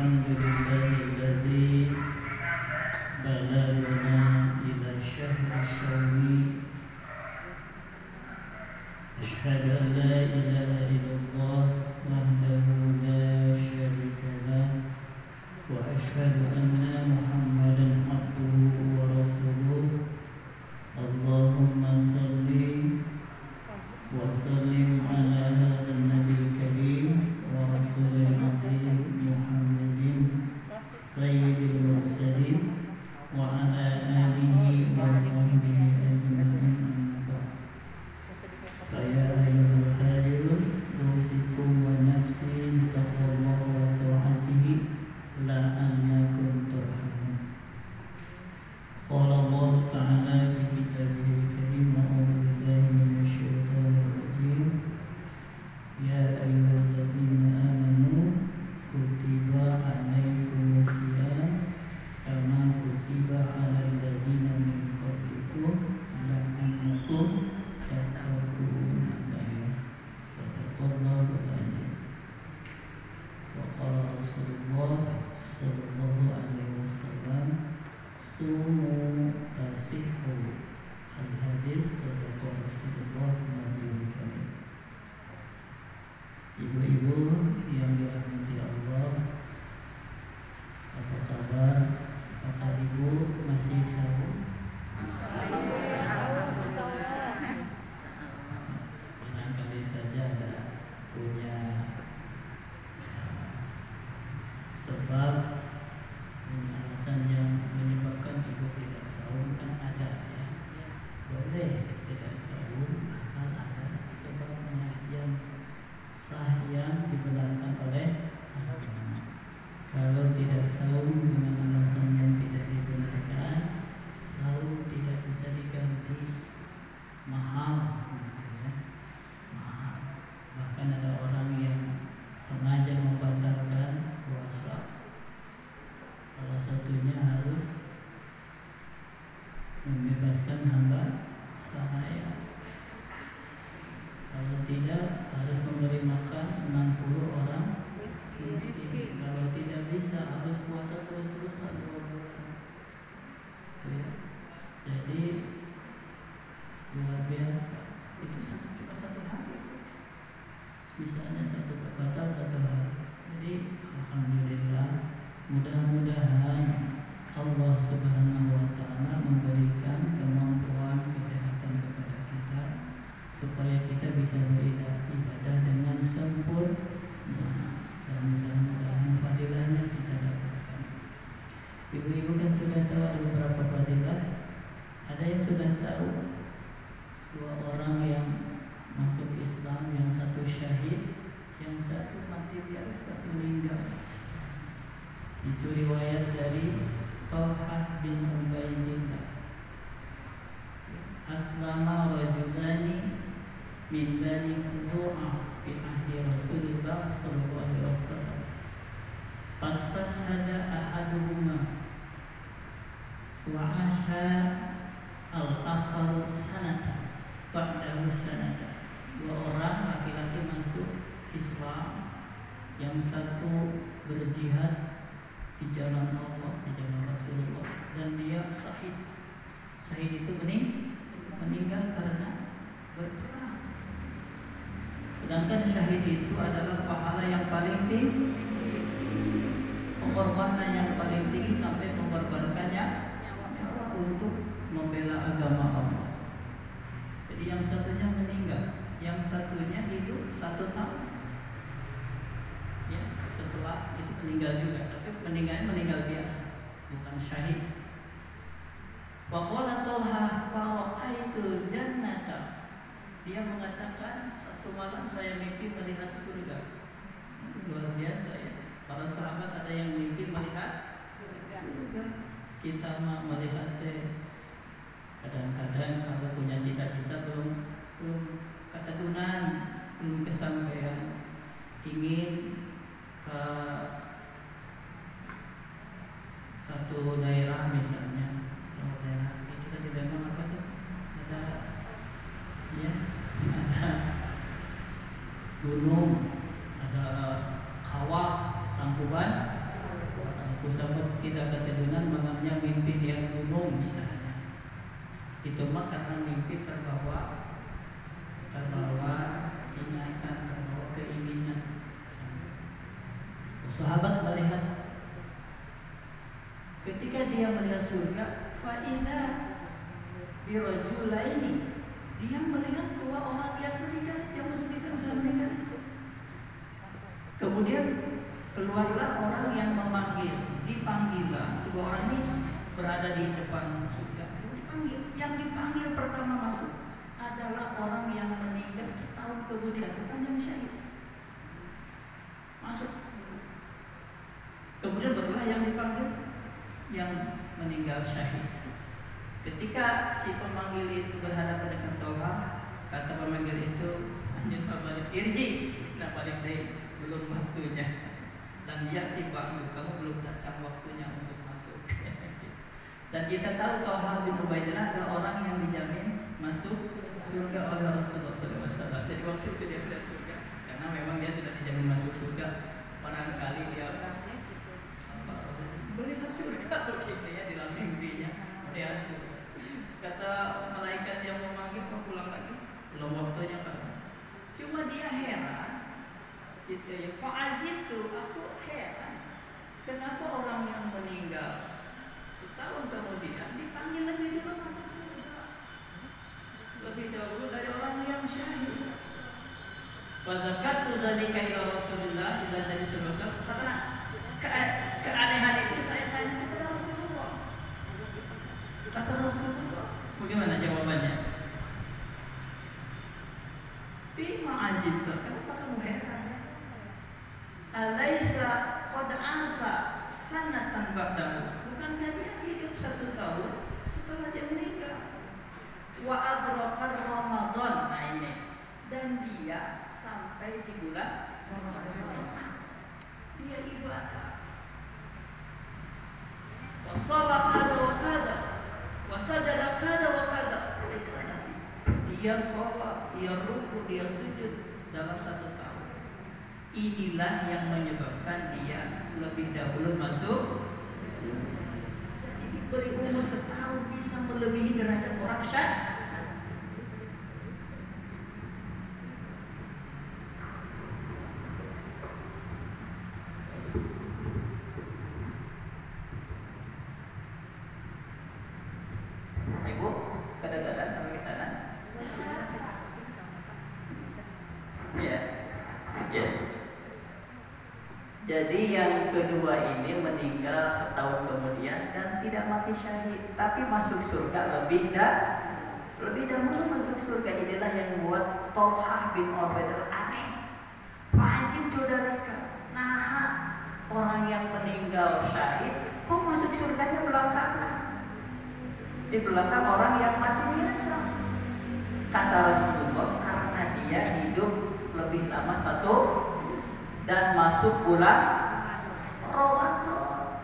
الحمد لله الذي بلغنا إلى شهر الصوم. أشهد أن لا إله إلا الله وحده لا شريك له وأشهد أن محمدا عبده ورسوله. اللهم صل وسلم على هذا النبي الكريم ورسول العظيم محمد سيد المرسلين وعلى آله وصحبه أجمعين. فيا أيها الحاضرون أوصيكم ونفسي بتقوى الله وطاعته لعلكم ترحمون. قال الله تعالى في كتابه الكريم: أعوذ بالله من الشيطان الرجيم. يا أيها الذين آمنوا كتب عليكم الصيام كما كتب على الذين من قبلكم لعلكم تتقون. صدق الله العظيم. وقال رسول الله صلى الله عليه وسلم: صوموا تصحوا. Al-hadis صدق Rasulullah Nabi Karim. Ibu-ibu yang dirahmati Allah, apa kabar? Apakah ibu masih sahur? Senang kali saja ada punya sebab, punya alasan yang menyebabkan ibu tidak sahur, kan ada ya. Boleh tidak sahur asal ada sebabnya yang sah yang dibenarkan oleh agama. Kalau tidak sahur dengan alasan yang tidak dibenarkan, sahur tidak bisa diganti mahal, ya. Mahal. Bahkan ada orang yang sengaja membatalkan puasa. Salah satunya harus membebaskan hamba sahaya. Kalau tidak harus memberi makan 60 orang miskin. Kalau tidak bisa harus puasa terus-terusan 2 bulan. Ya. Jadi luar biasa. Itu cuma 1 hari itu. Misalnya batal 1 hari. Jadi alhamdulillah, mudah-mudahan Allah Subhanahu wa taala memberikan kemampuan kesehatan kepada kita supaya kita bisa beribadah dengan sempurna, dan mudah-mudahan fadilahnya kita dapatkan. Ibu-ibu kan sudah tahu ada beberapa fadilah. Ada yang sudah tahu 2 orang yang masuk Islam, yang satu syahid, yang satu mati biasa, meninggal. Itu riwayat dari Talhah bin Ubaidillah. Aslama rajulani min bani Qudu'ah fi ahdi Rasulullah sallallahu alaihi wasallam. Fastashhada ahaduhuma wa asha al-akhar sanata ba'dahu sanata. 2 orang laki-laki masuk Islam, yang satu berjihad di jalan Allah, di jalan Rasulullah, dan dia syahid. Syahid itu meninggal karena berperang. Sedangkan syahid itu adalah pahala yang paling tinggi, pengorbanan yang paling tinggi, sampai mengorbankannya nyawa untuk membela agama Allah. Jadi yang satunya meninggal, yang satunya hidup 1 tahun. Ya, setelah itu meninggal juga, tapi meninggal biasa, bukan syahid. Wa qala Talha fa ra'aitu jannata. Dia mengatakan, 1 malam saya mimpi melihat surga. Luar biasa ya. Para sahabat ada yang mimpi melihat surga. Kita mah melihat kadang-kadang kalau punya cita-cita belum ketegunan, belum kesampaian, ingin ke satu daerah misalnya, daerah kita di Lembang apa tuh, ada ya, ada gunung, ada kawah, Tangkuban tidak ketiduran malamnya mimpi dia gunung misalnya, itu mah karena mimpi terbawa ingatan, terbawa keinginan. Sahabat melihat, ketika dia melihat surga, faida birajulaini, dia melihat dua orang yang menikah, yang sudah menikah itu. Kemudian keluarlah orang yang memanggil, dipanggillah dua orang ini berada di depan surga. Dipanggil, yang dipanggil pertama masuk adalah orang yang meninggal setahun kemudian, bukan yang syahid. Masuk. Kemudian barulah yang dipanggil yang meninggal syahid. Ketika si pemanggil itu berhadapan dengan Tolha, kata pemanggil itu, anjir balik irji, nah balik deh, belum waktunya. Dan dia tiba, kamu belum datang waktunya untuk masuk. Dan kita tahu Tolha bin Ubaidillah adalah orang yang dijamin masuk surga oleh Rasulullah SAW. Jadi waktu itu dia melihat surga, karena memang dia sudah dijamin masuk surga. Barangkali dia melihat surga begitu ya, di dalam mimpinya melihat surga. Kata malaikat yang memanggil, mau pulang lagi, belum waktunya kan. Cuma dia heran, gitu ya. Kok ajib tuh, aku heran, kenapa orang yang meninggal setahun kemudian dipanggil lebih dulu masuk surga, lebih dahulu dari orang yang syahid. Wazakatu dzalika ila Rasulillah, ila Nabi sallallahu alaihi wasallam, karena keanehan itu saya tanya kepada Rasulullah. Kata Rasulullah, bagaimana jawabannya? Bima ajibta, kenapa kamu heran? Alaisa qad asa sanatan ba'dahu, bukankah dia hidup 1 tahun setelah dia meninggal? Wa adraka Ramadan, nah ini, dan dia sampai di bulan Ramadan. Dia ibadah. Wa shalat kada wa kada, wa sajada kada wa kada. Dia sholat, dia ruku, dia sujud dalam 1 tahun. Inilah yang menyebabkan dia lebih dahulu masuk. Jadi diberi umur 1 tahun bisa melebihi derajat orang syahid. Ibu, kadang-kadang sampai ke sana. Ya. Yes. Jadi yang kedua ini meninggal 1 tahun kemudian dan tidak mati syahid, tapi masuk surga lebih dahulu masuk surga. Inilah yang membuat Tolha bin Ubaidillah aneh. Wajib saudara, nah orang yang meninggal syahid kok masuk surganya belakangan? Di belakang orang yang mati biasa. Kata Rasulullah, karena dia hidup lebih lama 1 dan masuk bulan Ramadan.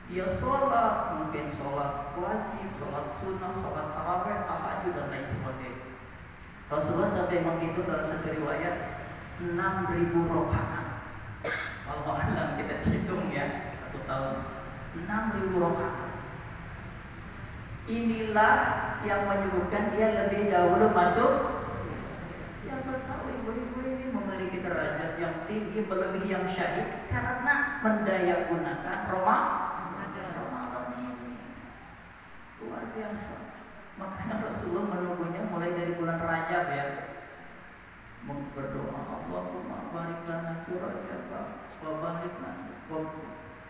Dia sholat, mungkin sholat wajib, sholat sunnah, sholat tarawih, tahajud dan lain sebagainya. Rasulullah sampai menghitung dalam satu riwayat 6.000 rakaat. Kalau alam kita hitung ya, 1 tahun 6.000 rakaat. Inilah yang menyebutkan dia lebih dahulu masuk. Siapa tahu ibu-ibu ini memiliki derajat yang tinggi melebihi yang syahid karena mendaya gunakan Ramadan ini. Luar biasa. Makanya Rasulullah menunggunya mulai dari bulan Rajab ya. Berdoa, Allahumma barik lana fi Rajab wa barik lana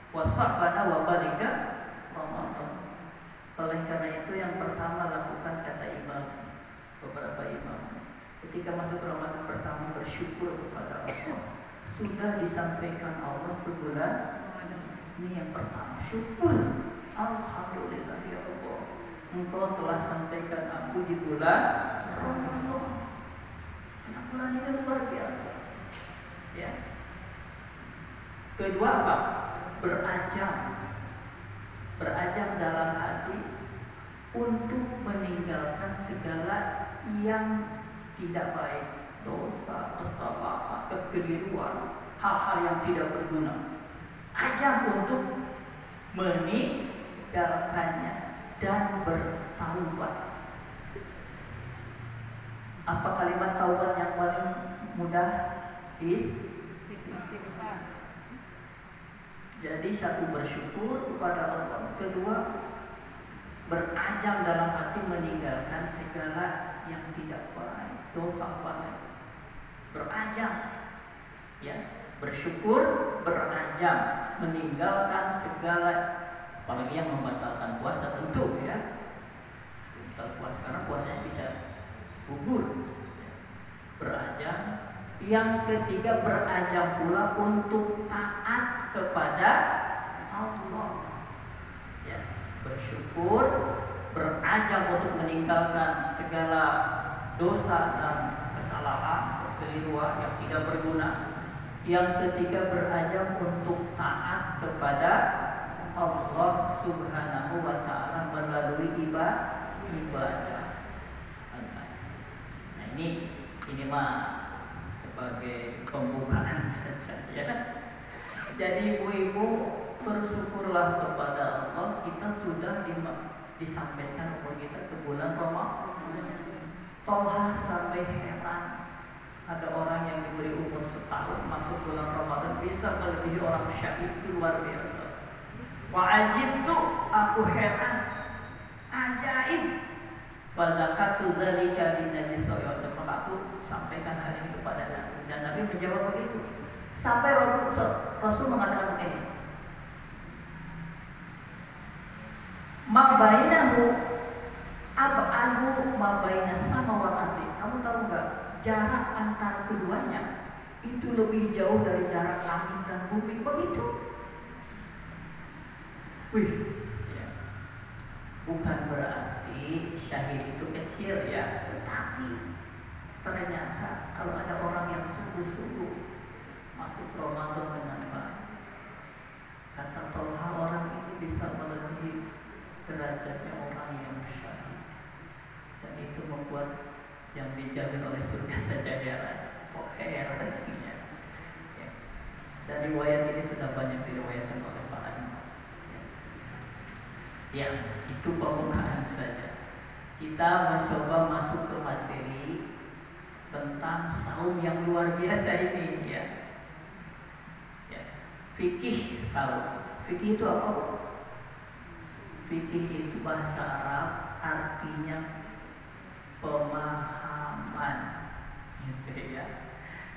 wa sa'bana wa barik Ramadan. Oleh karena itu yang pertama lakukan, kata imam, beberapa imam, ketika masuk Ramadan pertama bersyukur kepada Allah. Sudah disampaikan Allah ke bulan ini yang pertama, syukur. Alhamdulillah ya Allah, Engkau telah sampaikan aku di bulan Ramadan. Karena bulan ini luar biasa. Ya. Kedua apa? Berajam dalam hati untuk meninggalkan segala yang tidak baik, dosa, kesalahan, kekeliruan, hal-hal yang tidak berguna. Ajang untuk meninggalkannya dan bertaubat. Apa kalimat taubat yang paling mudah? Istighfar. Jadi satu, bersyukur kepada Allah. Kedua, berazam dalam hati meninggalkan segala yang tidak baik, dosa baik. Berazam, ya, bersyukur, berazam meninggalkan segala, apalagi yang membatalkan puasa tentu, ya. Batal puasa karena puasanya bisa gugur. Berazam. Yang ketiga, berazam pula untuk taat kepada Allah. Ya, bersyukur, berazam untuk meninggalkan segala dosa dan kesalahan, kekeliruan yang tidak berguna. Yang ketiga, berazam untuk taat kepada Allah Subhanahu wa ta'ala melalui ibadah. Nah, ini mah sebagai pembukaan saja, ya. Jadi ibu-ibu, bersyukurlah kepada Allah, kita sudah disampaikan umur kita ke bulan Ramadan. Tolha sampai heran, ada orang yang diberi umur setahun masuk bulan Ramadan bisa melebihi orang syahid, itu luar biasa. Wa'ajibtu, aku heran, ajaib. Fadzakatu dzalika liNabi sallallahu alaihi wasallam, aku sampaikan hal ini kepada Nabi dan Nabi menjawab begitu. Sampai Rasul mengatakan begini, ma bainahu ab'adu ma bainas sama wal ardi. Kamu tahu enggak, jarak antara keduanya itu lebih jauh dari jarak langit dan bumi. Begitu. Wih, ya. Bukan berarti syahid itu kecil, ya, tetapi ternyata kalau ada orang yang sungguh-sungguh masuk Ramadan dengan baik, kata Tolha, orang ini bisa melebihi derajatnya orang yang syahid, dan itu membuat yang dijamin oleh surga saja heran. Kok heran ini, ya. Dan riwayat ini sudah banyak diriwayatkan oleh para imam. Ya, itu pembukaan saja. Kita mencoba masuk ke materi tentang saum yang luar biasa ini, ya. Fikih saum. Fikih itu apa? Fikih itu bahasa Arab, artinya pemahaman, gitu, ya.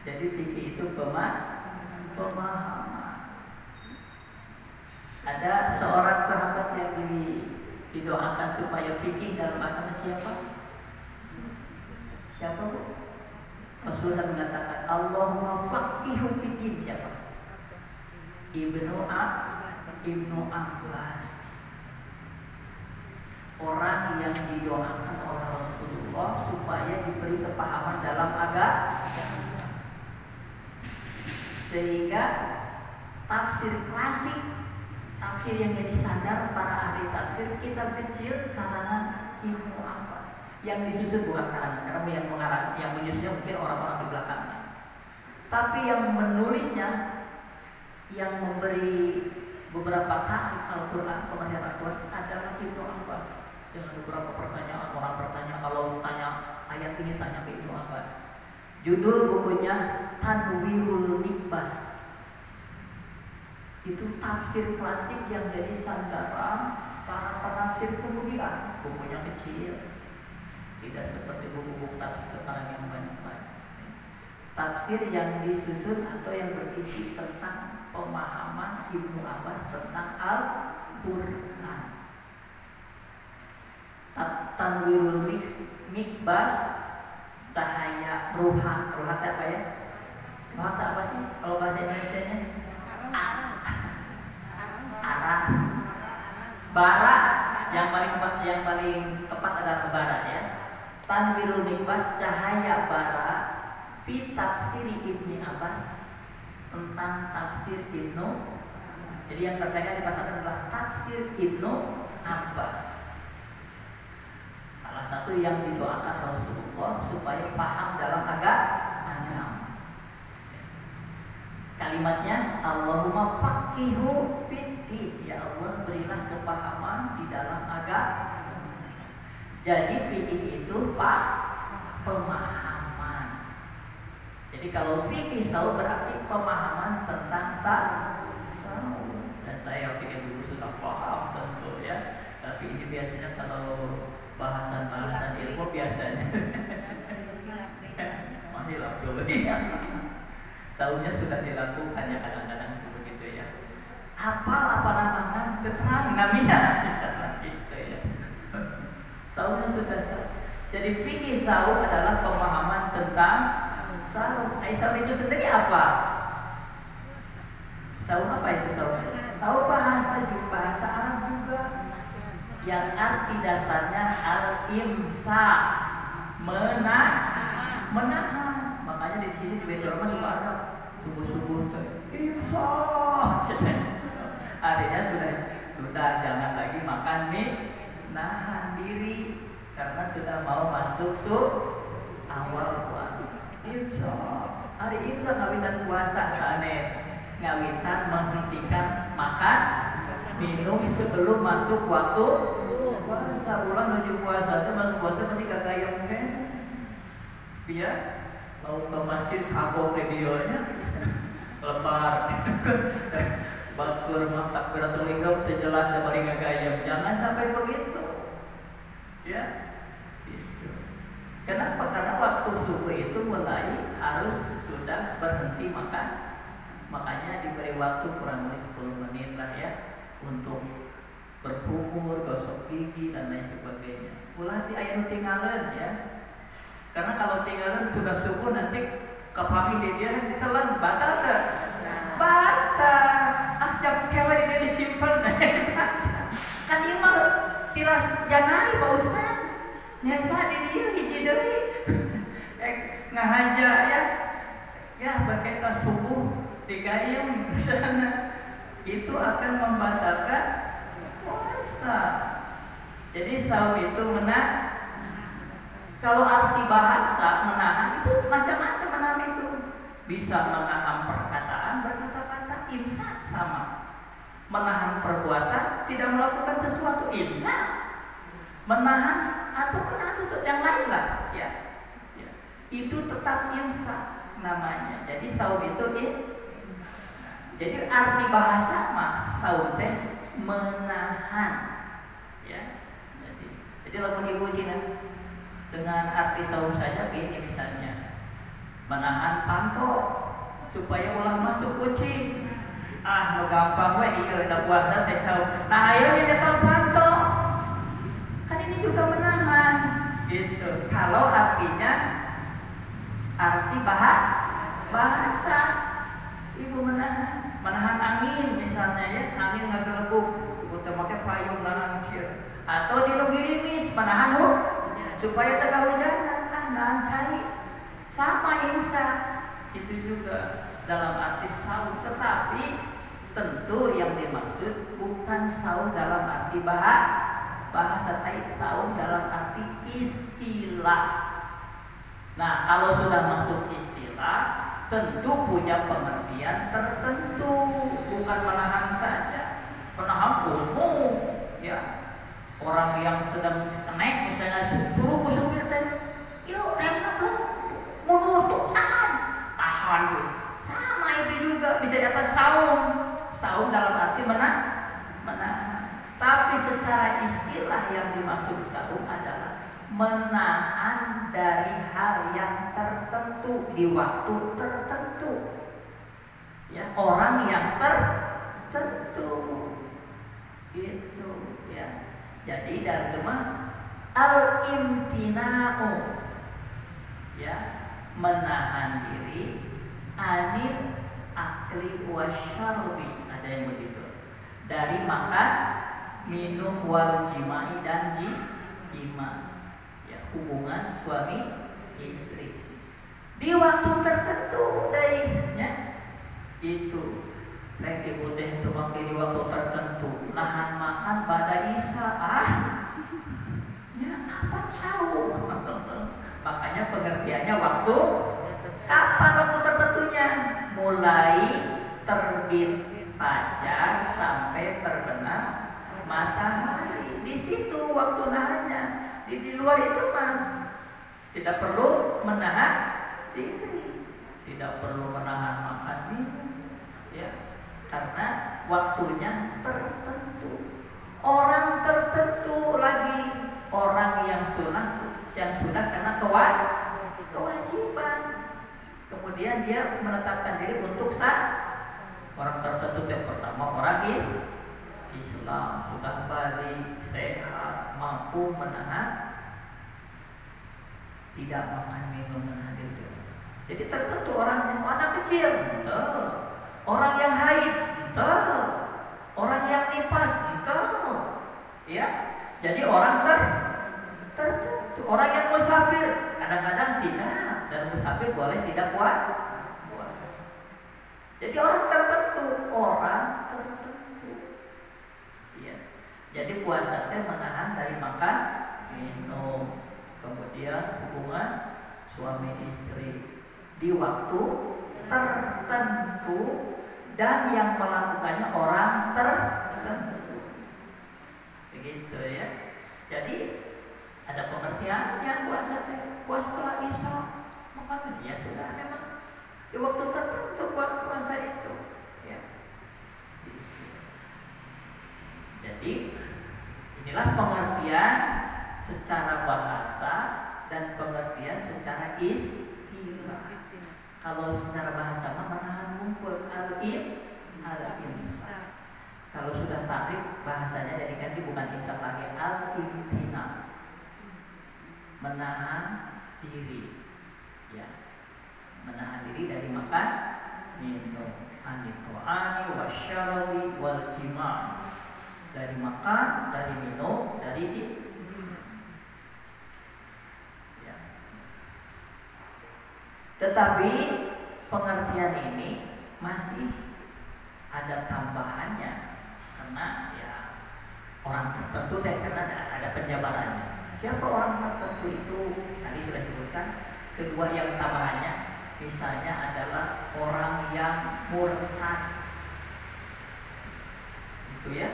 Jadi fikih itu pemahaman. Ada seorang sahabat yang didoakan supaya fikih dalam agama. Siapa? Siapa, Bu? Rasulullah mengatakan, Allahumma faqihu fiddin. Siapa? Ibnu Abbas. Orang yang didoakan oleh Rasulullah supaya diberi kepahaman dalam agama, sehingga tafsir klasik, tafsir yang jadi sandar para ahli tafsir, kitab kecil karangan Ibnu Abbas, yang disusun bukan karangan, karena yang mengarang, yang menyusunnya mungkin orang-orang di belakangnya, tapi yang menulisnya, yang memberi beberapa ta'rif Al-Quran, pengertian Al-Quran adalah Ibnu Abbas. Dengan beberapa pertanyaan, orang bertanya, kalau tanya ayat ini tanya ke Ibnu Abbas. Judul bukunya Tanwirul Nikbas. Itu tafsir klasik yang jadi sandaran para penafsir kemudian. Bukunya kecil, tidak seperti buku-buku tafsir sekarang yang banyak-banyak. Tafsir yang disusun atau yang berisi tentang pemahaman Ibnu Abbas tentang Al-Quran. Tanwirul Nikbas, cahaya ruhat. Ruhat apa, ya? Ruhat apa sih kalau bahasa Indonesianya? Arah. Bara. Yang paling tepat adalah bara, ya. Tanwirul Nikbas, cahaya bara, fi tafsiri Ibnu Abbas, tentang tafsir Ibnu. Jadi yang terpegang di pasal adalah tafsir Ibnu Abbas. Salah satu yang didoakan Rasulullah supaya paham dalam agama. Kalimatnya Allahumma faqihu fiddin. Ya Allah, berilah kepahaman di dalam agama. Jadi fikih itu pemahaman. Jadi kalau fikih saum berarti pemahaman tentang saum. Dan saya pikir dulu sudah paham tentu ya. Tapi ini biasanya kalau bahasan-bahasan ilmu biasanya mahilap dulu ya. Saumnya sudah dilakukan ya kadang-kadang seperti itu ya. Apa namanya terang namanya bisa gitu ya. Saumnya sudah. Jadi fikih saum adalah pemahaman tentang saum. Saum itu sendiri apa? Saum apa itu saum? Saum bahasa Arab juga. Yang arti dasarnya al-imsak, menahan. Makanya di sini di Baitul Rahmah suka ada subuh-subuh imsak. Artinya sudah jangan lagi makan mie, nahan diri karena sudah mau masuk awal puasa. Imsak. Hari imsak ngawitan puasa sanes. Ngawitan menghentikan makan minum sebelum masuk waktu puasa. Ulang menuju puasa itu masuk puasa masih kagayam kan? Biar mau ke masjid kabur videonya lebar. Batur mah takbiratul ihram terjelas dan bari gagayam. Jangan sampai begitu. Ya. Gitu. Kenapa? Karena waktu subuh itu mulai harus sudah berhenti makan. Makanya diberi waktu kurang lebih 10 menit lah ya untuk berkumur, gosok gigi dan lain sebagainya. Ulah di aya nu tinggalan ya. Karena kalau tinggalan sudah subuh nanti kepami dia ditelan batal teh. Batal. Jam kewe dia disimpan. Kan ieu mah tilas janari Pak Ustaz. Nyasa di dia hiji deui. Ngahaja ya. Ya berkaitan subuh digayung di sana. Itu akan membatalkan puasa. Jadi saum itu menahan. Kalau arti bahasa menahan itu macam-macam menahan itu. Bisa menahan perkataan, berkata-kata, imsak sama. Menahan perbuatan, tidak melakukan sesuatu, imsak. Menahan atau menahan sesuatu yang lain lah, ya. Itu tetap imsak namanya. Jadi saum itu jadi arti bahasa mah saum teh menahan, ya. Jadi lamun ibu Cina dengan arti saum saja ini misalnya menahan pantok supaya ulah masuk kucing. Nu gampang we ieu da puasa teh saum. Nah aya nya teh pantok. Kan ini juga menahan. Gitu. Kalau artinya arti bahasa ibu menahan angin misalnya ya, angin ngagelebuk, kita pakai payung nahan kieu. Atau di gerimis menahan supaya teu kahujanan, nahan cai. Sama imsak. Itu juga dalam arti saum, tetapi tentu yang dimaksud bukan saum dalam arti bahasa tapi saum dalam arti istilah. Nah, kalau sudah masuk istilah tentu punya pengertian tertentu, bukan menahan saja. Menahan ilmu, ya. Orang yang sedang naik misalnya suruh ke supir teh, yuk naik mundur tuh tahan tuh. Sama itu juga bisa di atas saum dalam arti menahan. Tapi secara istilah yang dimaksud saum adalah menahan dari hal yang tertentu di waktu tertentu. Ya, orang yang tertentu. Gitu, ya. Jadi dari itu mah al-imtina'u, ya, menahan diri anil akli wasyarbi, ada yang begitu, dari makan, minum, wal jima'i dan jima, ya, hubungan suami istri di waktu tertentu daynya itu. Rek ibu teh teu make di waktu tertentu, nahan makan pada isya. Ya kapan saum? Makanya pengertiannya waktu kapan waktu tertentunya? Mulai terbit fajar sampai terbenam matahari. Di situ waktu nahannya. Di luar itu mah tidak perlu menahan diri, tidak perlu menahan makan minum, ya, karena waktunya tertentu. Orang tertentu lagi, orang yang sudah kena kewajiban. Kemudian dia menetapkan diri untuk orang tertentu. Yang pertama orang Islam, sudah balik, sehat, mampu menahan, tidak makan minum, menahan diri. Jadi tertentu orang yang anak kecil, orang yang haid, orang yang nifas, ya. Jadi orang tertentu, orang yang musafir, kadang-kadang tidak, dan musafir boleh tidak puasa. Jadi orang tertentu, ya. Jadi puasa itu menahan dari makan, minum, kemudian hubungan suami istri di waktu tertentu, dan yang melakukannya orang tertentu. Begitu ya. Jadi ada pengertiannya puasa setelah Isya makan, ya sudah, memang di waktu tertentu puasa itu, ya. Jadi inilah pengertian secara bahasa dan pengertian secara istilah. Kalau secara bahasa menahan ngumpul al-imsak. Kalau sudah takrib bahasanya jadi ganti, bukan imsak lagi, al-imtina, menahan diri, ya, menahan diri dari makan minum, anitoani wasyarabi wal jima', dari makan, dari minum, dari jima'. Ya. Tetapi pengertian ini masih ada tambahannya, karena ya orang tertentu, karena ada penjabarannya. Siapa orang tertentu itu tadi sudah disebutkan. Kedua yang tambahannya, misalnya adalah orang yang murtad, itu ya,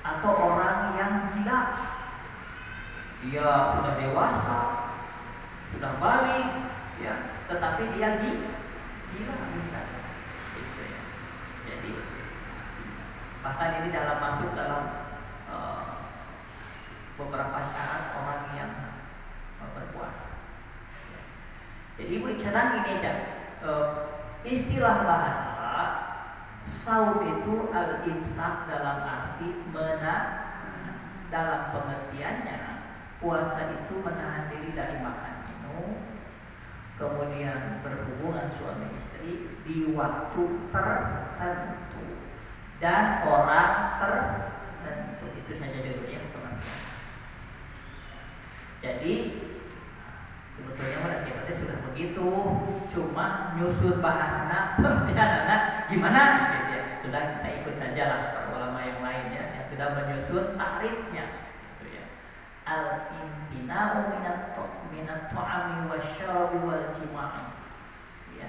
atau orang yang gila, dia sudah dewasa, sudah balik, ya, tetapi dia gila misalnya, gitu ya. Jadi bahkan ini masuk dalam beberapa syarat orang yang berpuasa. Jadi ibu cerang ini aja, istilah bahasa saum itu al-imsak dalam arti menahan. Dalam pengertiannya, puasa itu menahan diri dari makan minum, kemudian berhubungan suami istri di waktu tertentu dan orang tertentu. Itu saja dulunya pengertian. Jadi sebetulnya kita sudah begitu, cuma nyusun bahasana pengertianana gimana gitu ya. Sudah, kita ikut saja lah para ulama yang lain ya, yang sudah menyusun takrifnya gitu ya. Al-imtina'u minat ta'ami wasyarabi wal jima', ya.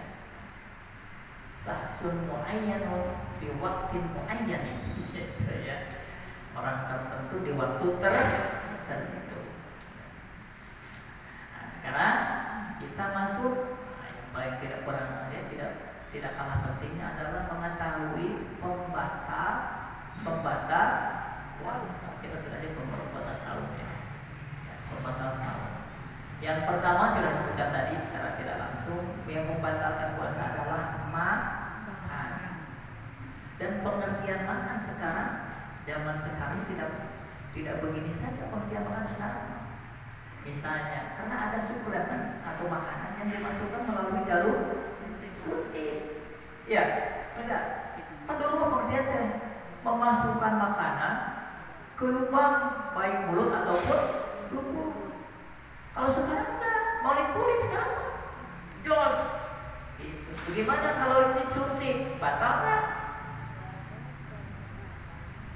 Sahsun mu'ayyanun di waktin mu'ayyanin gitu ya. Orang tertentu di waktu tertentu. Sekarang kita masuk, yang paling tidak kurang ya, tidak kalah pentingnya adalah mengetahui pembatal puasa. Kita sudah ada pembatal saum ya, pembatal saum. Yang pertama sudah disebutkan tadi secara tidak langsung, yang membatalkan puasa adalah makan. Dan pengertian makan sekarang, zaman sekarang tidak begini saja pengertian makan sekarang. Misalnya, karena ada suplemen atau makanan yang dimasukkan melalui jalur suntik, ya, enggak. Kan dulu pengertiannya memasukkan makanan ke lubang baik mulut ataupun lubang. Kalau sekarang enggak, mau kulit sekarang, jos. Itu. Bagaimana kalau disuntik, batal enggak?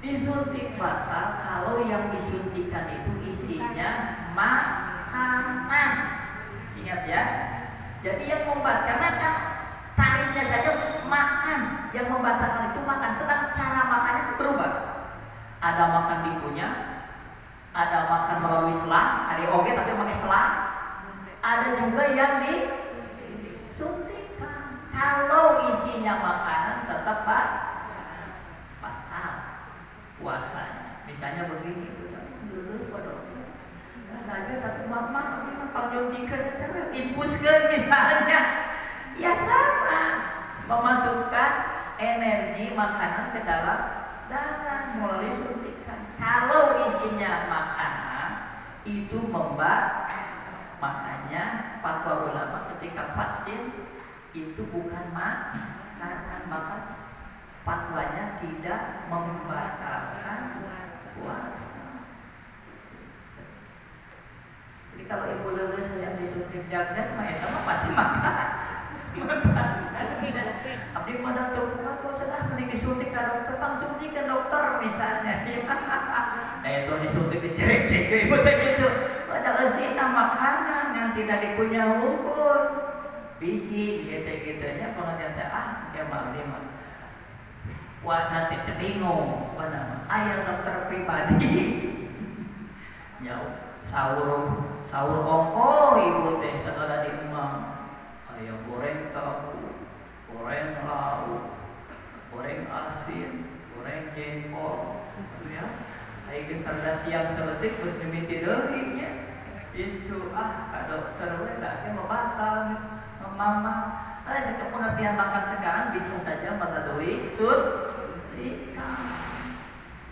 Disuntik batal kalau yang disuntikan itu isinya makanan. Ingat ya. Jadi yang membatalkan, karena kan tarifnya saja makan, Yang membatalkan itu makan, sedang cara makannya kan berubah. Ada makan dikunyah, ada makan melalui selang, ada oge tapi pakai selang. Ada juga yang disuntikan. Kalau isinya makanan tetap batal puasanya. Misalnya begini, lulus pada nanya tapi mama kalau nyuntikan infuskan misalnya, ya sama, memasukkan energi makanan ke dalam darah melalui suntikan. Kalau isinya makanan itu makanya fatwa ulama ketika vaksin itu bukan makanan, maka fatwanya tidak membatalkan puasa. Jadi kalau ibu lulus yang disuntik jaksen, mah itu pasti makan. Abdi mana tuh kok sudah mending disuntik ke dokter, langsung ke dokter misalnya. Nah itu disuntik dicek-cek ibu gitu. Padahal sih makanan yang tidak dikunyah unggul, bisi gitu-gitunya pengajian dia mah puasa teh bingung, mana ayah dokter pribadi. Jauh sahur ongkoh ibu teh segala di imam, ayam goreng tahu, goreng lauk, goreng asin, goreng jengkol, ya. Ayo serda siang seletik terus dimiti deulingnya. Itu ka dokter we da mau batal mama. Pengertian makan sekarang bisa saja melalui suntikan.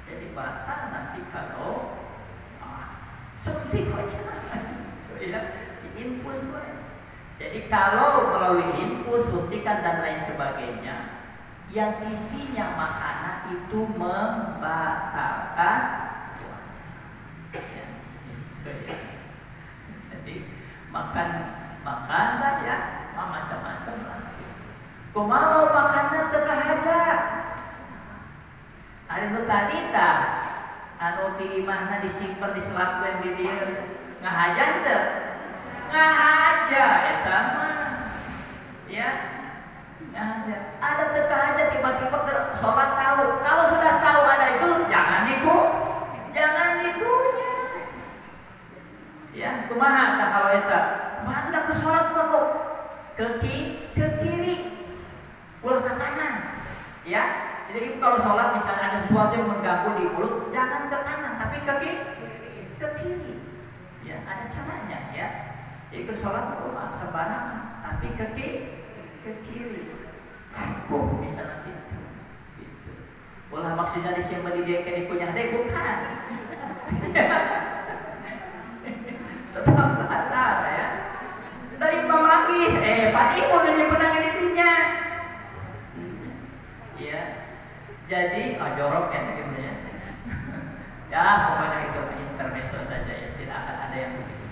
Jadi batal nanti kalau suntik aja, ya, infus. Jadi kalau melalui infus, suntikan dan lain sebagainya, yang isinya makanan itu membatalkan puasa. Ya, ya. Jadi makan lah ya, macam-macam lah. Kumalau makannya tengah hajat. Hari nu tadi tak. Anu di imahna disimpan diselapkeun di dieu ngahajan teu? Ngahaja eta mah. Ya. Ngahaja. Ada teu kahaja tiba-tiba sholat tahu. Kalau sudah tahu ada itu jangan dikunyah. Ya, kumaha tah kalau eta? Kumaha ke sholat kok ke kiri. Ulah ke kanan. Ya. Jadi ibu kalau sholat misalnya ada sesuatu yang mengganggu di mulut, jangan ke kanan tapi ke kiri. Ya, ada caranya ya. Jadi ke sholat rumah sembarangan, tapi ke kiri. Bisa nanti itu. Gitu. Ulah maksudnya disimpan di dia kayak dikunyah deh, bukan. Tetap batal ya. Dari imam lagi, Pak Ibu udah pernah ngeditinya. Ya. Jadi jorok ya gimana ya? Ya pokoknya itu intermezzo saja ya, tidak akan ada yang begitu.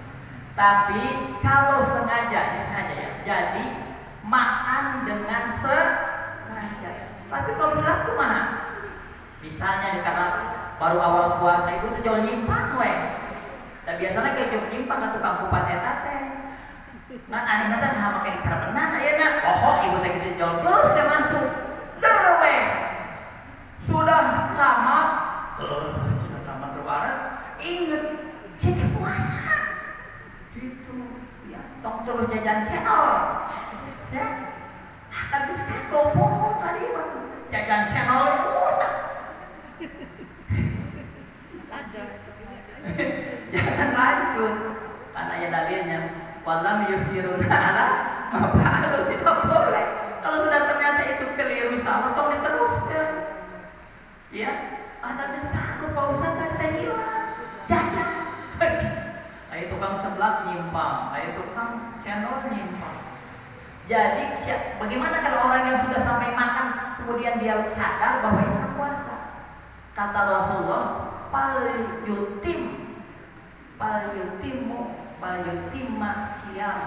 Tapi kalau sengaja, ini sengaja ya. Jadi makan dengan sengaja. Tapi kalau hilang tuh mah, misalnya karena baru awal puasa itu tuh jual nyimpang weh. Dan biasanya kayak jual nyimpang ke tukang kupat eta teh. Nah anehnya teh hama kayak dikarabenan ayeuna. Ibu teh gitu jual terus teh masuk. Dewe. Sudah tamat lebaran, inget kita puasa gitu ya, tong terus jajan channel ya, tapi sekarang gopo tadi jajan channel jangan lanjut karena ya dalilnya walam yusiruna ala mafalu, tidak boleh. Kalau sudah ternyata itu keliru salah, tong diteruskan. Ya, ada destaku Pak Ustaz tadi hilang, jajan. Ayo tukang seblak nyimpang, ayo tukang channel nyimpang. Jadi bagaimana kalau orang yang sudah sampai makan kemudian dia sadar bahwa itu puasa? Kata Rasulullah, palyutimma siyam,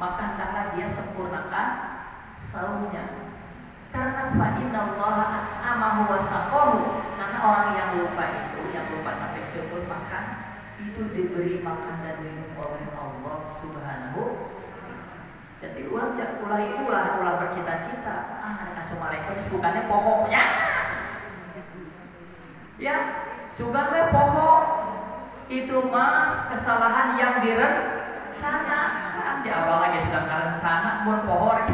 maka hendaklah dia sempurnakan saumnya. Karena fa'innallaha amahu wa saqahu, karena orang yang lupa sampai sebut makan itu diberi makan dan minum oleh Allah Subhanahu. Jadi ulah bercita-cita. Assalamualaikum bukannya pokoknya. Ya, sugannya pokok itu mah kesalahan yang direncanakan. Di awal lagi sudah rencana pun pohon.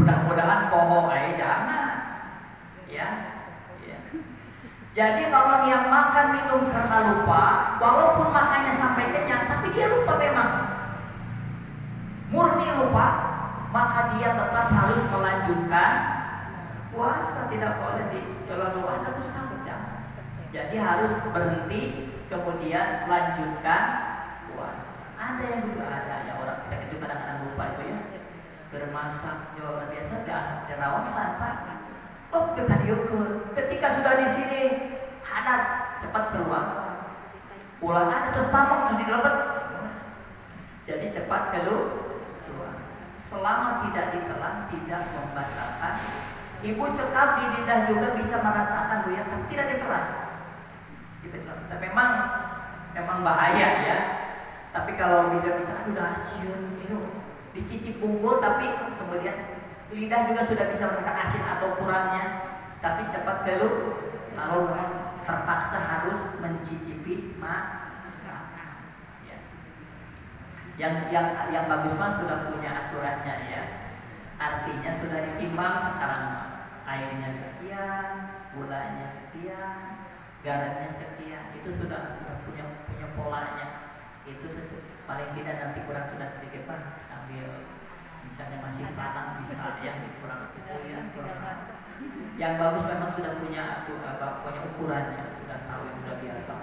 Mudah-mudahan pohon aja jangan. Ya. Jadi orang yang makan minum karena lupa, walaupun makannya sampai kenyang, tapi dia lupa memang. Murni lupa, maka dia tetap harus melanjutkan puasa. Tidak boleh kalau puasa terus takut jangan. Jadi harus berhenti kemudian lanjutkan puasa. Ada yang juga ada ya orang kita itu kadang-kadang lupa itu ya. Bermasak juga biasa di rawasan Pak. Oh, dekat diukur. Ketika sudah di sini hadap cepat keluar. Pulang ada terus pamong terus dilepet. Jadi cepat keluar. Selama tidak ditelan, tidak membatalkan. Ibu cekap di lidah juga bisa merasakan Bu ya, tapi tidak ditelan. Tapi memang bahaya ya. Tapi kalau bisa udah asyun itu dicicip bumbu tapi kemudian lidah juga sudah bisa merasakan asin atau kurangnya, tapi cepat keluar kalau terpaksa harus mencicipi masakan. Ya. Yang bagus mah sudah punya aturannya ya. Artinya sudah ditimbang sekarang airnya sekian, gulanya sekian, garamnya sekian, itu sudah punya polanya. Itu paling tidak nanti kurang sudah sedikit Pak sambil misalnya masih panas bisa ya kurang ya. Yang bagus memang sudah punya punya ukurannya, sudah tahu yang sudah biasa.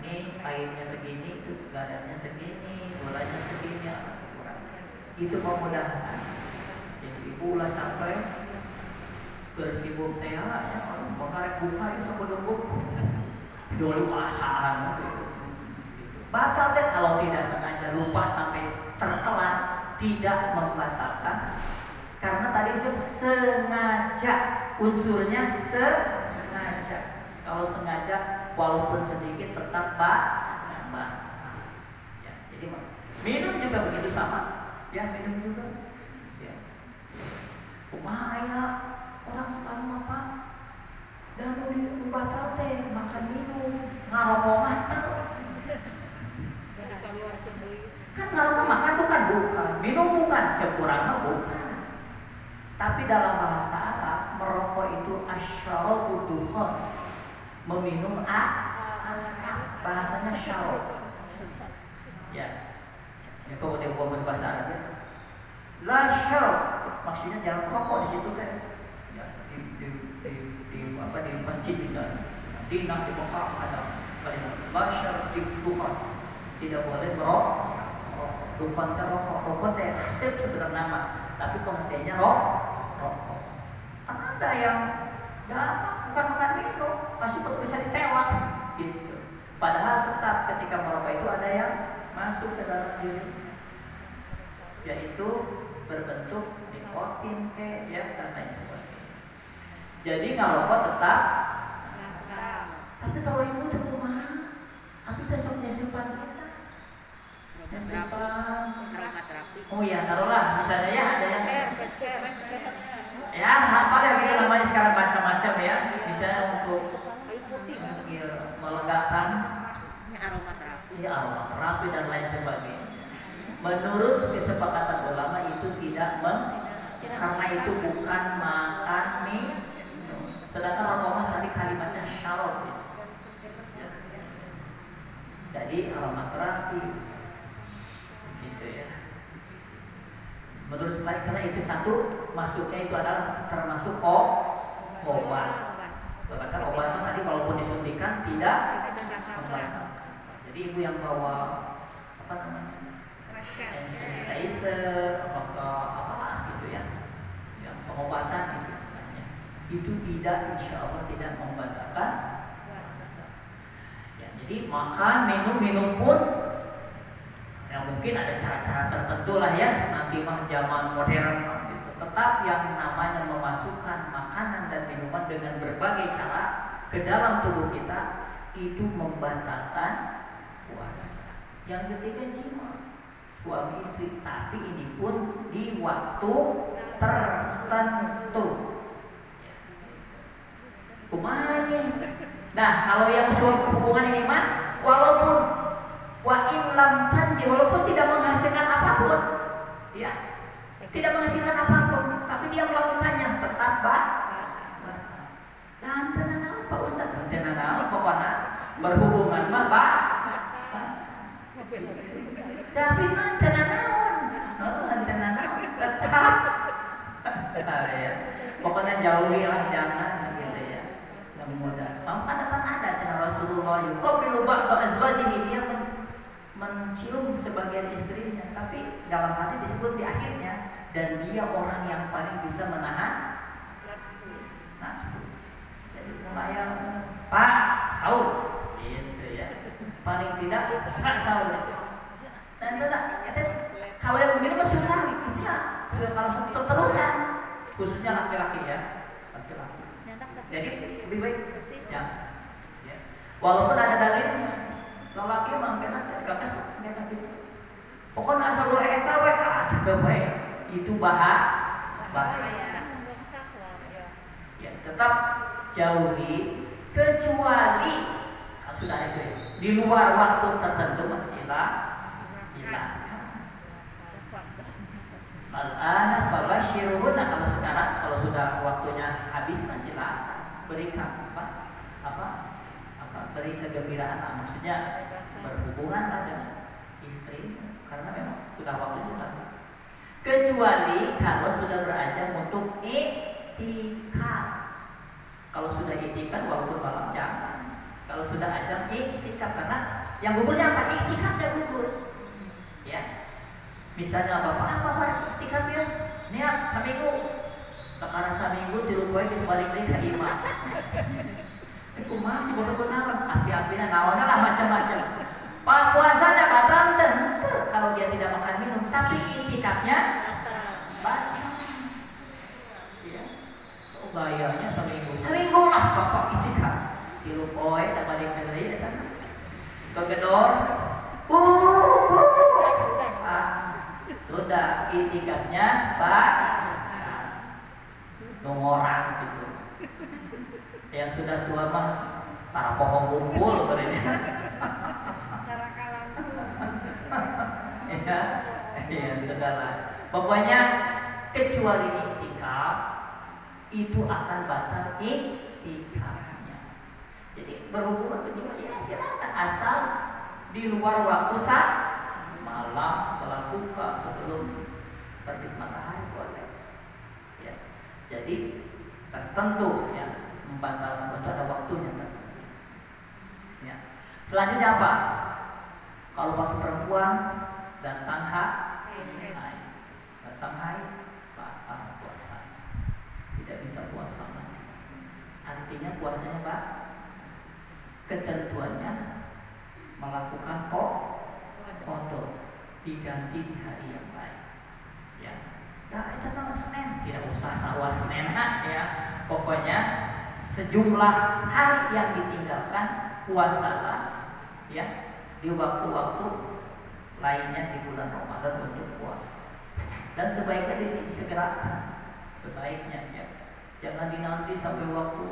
Ini airnya segini, itu garamnya segini, gulanya segini, itu memudahkan. Jadi ibu lah sampai bersibuk saya ya, mengarek buka itu sebelum buku dulu pasaran batal deh kalau tidak sengaja lupa sampai tertelan. Tidak membatalkan karena tadi itu sengaja, unsurnya sengaja. Kalau sengaja walaupun sedikit tetap ya, jadi minum juga begitu sama ya, minum juga ya. Kumaya orang sekarang apa dan mau dibatal teh makan minum ngarokok mantep kan ngarokok makan bukan minum bukan cemburan bukan. Tapi dalam bahasa Arab merokok itu asyarabu dukhan, meminum asap, bahasanya syarab ya. Ya kalau dia ngomong bahasa Arab ya la syarab maksudnya jangan rokok di situ teh ya, di masjid misalnya di Mekah ada kalimat la syarab dukhan, tidak boleh merokok. Dukhan kan rokok teh asap sebenarnya nama, tapi pengertiannya rokok. Kan ada yang bukan makan minum, masih bisa ditewak gitu. Padahal tetap ketika merokok itu ada yang masuk ke dalam diri, yaitu berbentuk nikotin ya dan lain sebagainya. Jadi ngerokok tetap. Tapi kalau ibu tetap mah, tapi tetap nyimpan oh ya taruhlah misalnya ya ada yang ya apa ya gitu namanya sekarang macam-macam ya, misalnya untuk melegakan aromaterapi dan lain sebagainya. Menurut kesepakatan ulama itu tidak karena itu bukan makan minum. Sedangkan rokok tadi kalimatnya syarab gitu. Jadi aromaterapi gitu ya. Menurut saya karena itu satu masuknya itu adalah termasuk obat. Bahkan obat tadi walaupun disuntikan tidak membatalkan. Jadi ibu yang bawa apa namanya hand sanitizer apalah gitu ya, yang pengobatan itu istilahnya, itu tidak insya Allah tidak membatalkan puasa. Ya, jadi makan minum pun yang mungkin ada cara-cara tertentu lah ya, nanti mah zaman modern gitu. Tetap yang namanya memasukkan makanan dan minuman dengan berbagai cara ke dalam tubuh kita itu membatalkan puasa. Yang ketiga jima, suami istri, tapi ini pun di waktu tertentu. Kumanya. Nah, kalau yang hubungan ini mah, walaupun wa in lam tanji, walaupun tidak menghasilkan apapun, ya, tidak menghasilkan apapun, tapi dia melakukannya tetap dan tenang Pak Ustaz, tenang pokoknya berhubungan mah Pak. Tapi mah tenang tetap. Ya. Pokoknya jauhilah, jangan gitu ya. Yang mudah. Kan ada cara Rasulullah yuqabilu ba'da azwajihi, dia mencium sebagian istrinya, tapi dalam hati disebut di akhirnya, dan dia orang yang paling bisa menahan nafsu. Jadi mulai Pak Saul gitu ya. Paling tidak Pak Saul. Dan kalau yang begini kan sudah kalau terusan, khususnya laki-laki ya, laki-laki. Jadi lebih baik jangan. Ya. Walaupun ada dalilnya, lelaki emang kena gak kesel gitu. Pokoknya asal lu eta we, baik itu bahaya. Ya, tetap jauhi, kecuali sudah itu ya, di luar waktu tertentu silakan. Al-ana fabashiruhunna, kalau sekarang kalau sudah waktunya habis silakan berikan beri kegembiraan, maksudnya berhubunganlah dengan istri, karena memang sudah waktu sudah. Kecuali kalau sudah berazam untuk iktikaf. Kalau sudah iktikaf walaupun malam jangan. Kalau sudah azam iktikaf, karena yang gugurnya apa? Iktikafnya gugur. Ya. Misalnya Bapak iktikaf ya, niat seminggu. Karena seminggu dirubah di sebalik ke imam. Itu masih benar-benar api-apinya naonnya lah macam-macam. Pak puasanya batal tentu kalau dia tidak makan minum, tapi iktikafnya batal. Ya. Oh, bayarnya seminggu lah Bapak iktikaf. Dilupoi tak balik dari eta. Kegedor. Sudah iktikafnya orang gitu. Yang sudah tua mah para pohon kumpul berarti. Ya, sudahlah. Pokoknya kecuali iktikaf itu akan batal iktikafnya. Jadi berhubungan kecuali ya silakan, asal di luar waktu malam setelah buka, sebelum terbit matahari boleh. Ya. Jadi tertentu ya. Membatalkan itu ada waktunya tertentu. Ya. Selanjutnya apa? Kalau bagi perempuan datang haid, batal puasa, tidak bisa puasa lagi. Artinya puasanya Pak, ketentuannya melakukan qada, diganti di hari yang lain. Ya, itu nama Senin, tidak usah sawah Senin ya. Pokoknya sejumlah hari yang ditinggalkan puasalah ya di waktu-waktu lainnya di bulan Ramadan untuk puasa. Dan sebaiknya disegerakan, sebaiknya ya. Jangan dinanti sampai waktu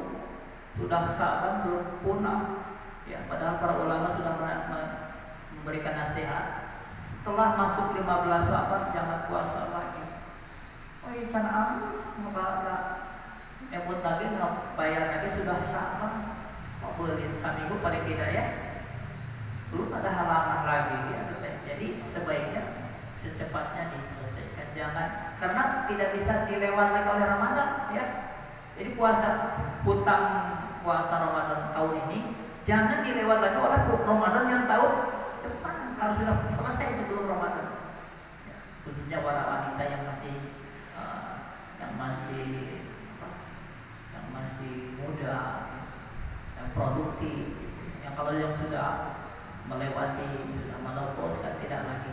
sudah Sa'ban belum punah. Ya, padahal para ulama sudah memberikan nasihat setelah masuk 15 Sa'ban jangan puasa lagi. Oh iya, can amus ngebala. Emut tadi bayar lagi sudah Sa'ban. Mau beli seminggu paling tidak ya. Belum ada halangan lagi ya. Jadi sebaiknya secepatnya diselesaikan, jangan karena tidak bisa dilewati oleh Ramadan ya. Jadi puasa hutang puasa Ramadan tahun ini jangan dilewati oleh Ramadan yang tahun depan, harus sudah selesai sebelum Ramadan ya. Khususnya para wanita yang masih muda, yang produktif, yang kalau yang sudah melewati, sudah menopause kan tidak lagi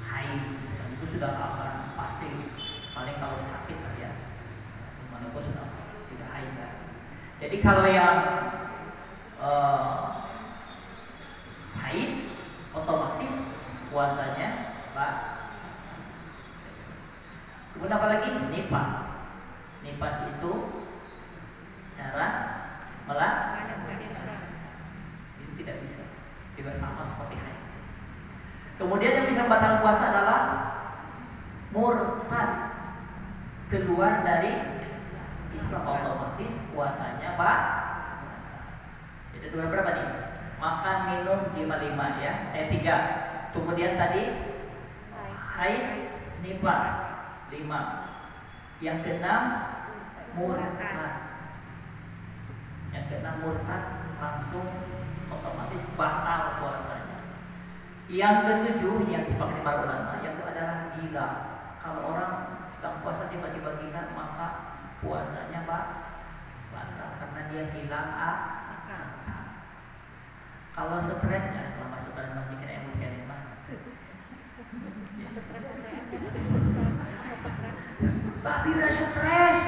haid, itu sudah akan pasti paling kalau sakit lah ya, menopause sudah tidak haid lagi. Jadi kalau yang haid otomatis puasanya Pak. Kemudian apa lagi? Nifas. Nifas itu darah melahirkan. Itu tidak bisa, juga sama seperti haid. Kemudian yang bisa membatalkan puasa adalah murtad, keluar dari Islam, otomatis puasanya Pak. Jadi dua berapa nih? Makan, minum, jima 5 ya. 3. Kemudian tadi haid, nifas 5. Yang keenam murtad. Yang keenam murtad, langsung otomatis batal puasanya. Yang ketujuh yang disepakati para ulama, yang itu adalah gila. Kalau orang sedang puasa tiba-tiba gila, maka puasanya batal karena dia hilang akal. Kalau stresnya, selama stres masih kena yang mungkin Babi udah stres.